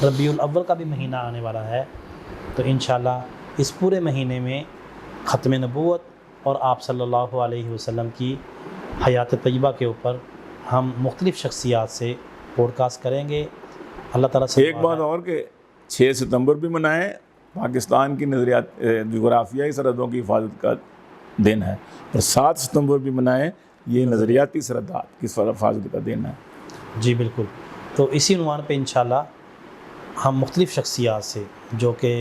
ربیع الاول کا بھی مہینہ آنے والا ہے، تو انشاءاللہ اس پورے مہینے میں ختم نبوت اور آپ صلی اللہ علیہ وسلم کی حیات طیبہ کے اوپر ہم مختلف شخصیات سے پوڈ کاسٹ کریں گے۔ اللہ تعالیٰ سے ایک بات اور کہ 6 ستمبر بھی منائیں، پاکستان کی نظریات جغرافیائی سرحدوں کی حفاظت کا دن ہے، اور 7 ستمبر بھی منائیں، یہ نظریاتی سرحدات کی حفاظت کا دن ہے۔ جی بالکل، تو اسی عنوان پہ انشاءاللہ ہم مختلف شخصیات سے جو کہ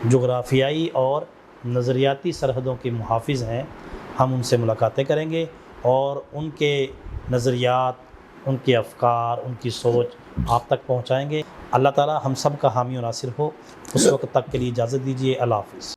جغرافیائی اور نظریاتی سرحدوں کے محافظ ہیں، ہم ان سے ملاقاتیں کریں گے اور ان کے نظریات، ان کے افکار، ان کی سوچ آپ تک پہنچائیں گے۔ اللہ تعالیٰ ہم سب کا حامی و ناصر ہو۔ اس وقت تک کے لیے اجازت دیجیے، اللہ حافظ۔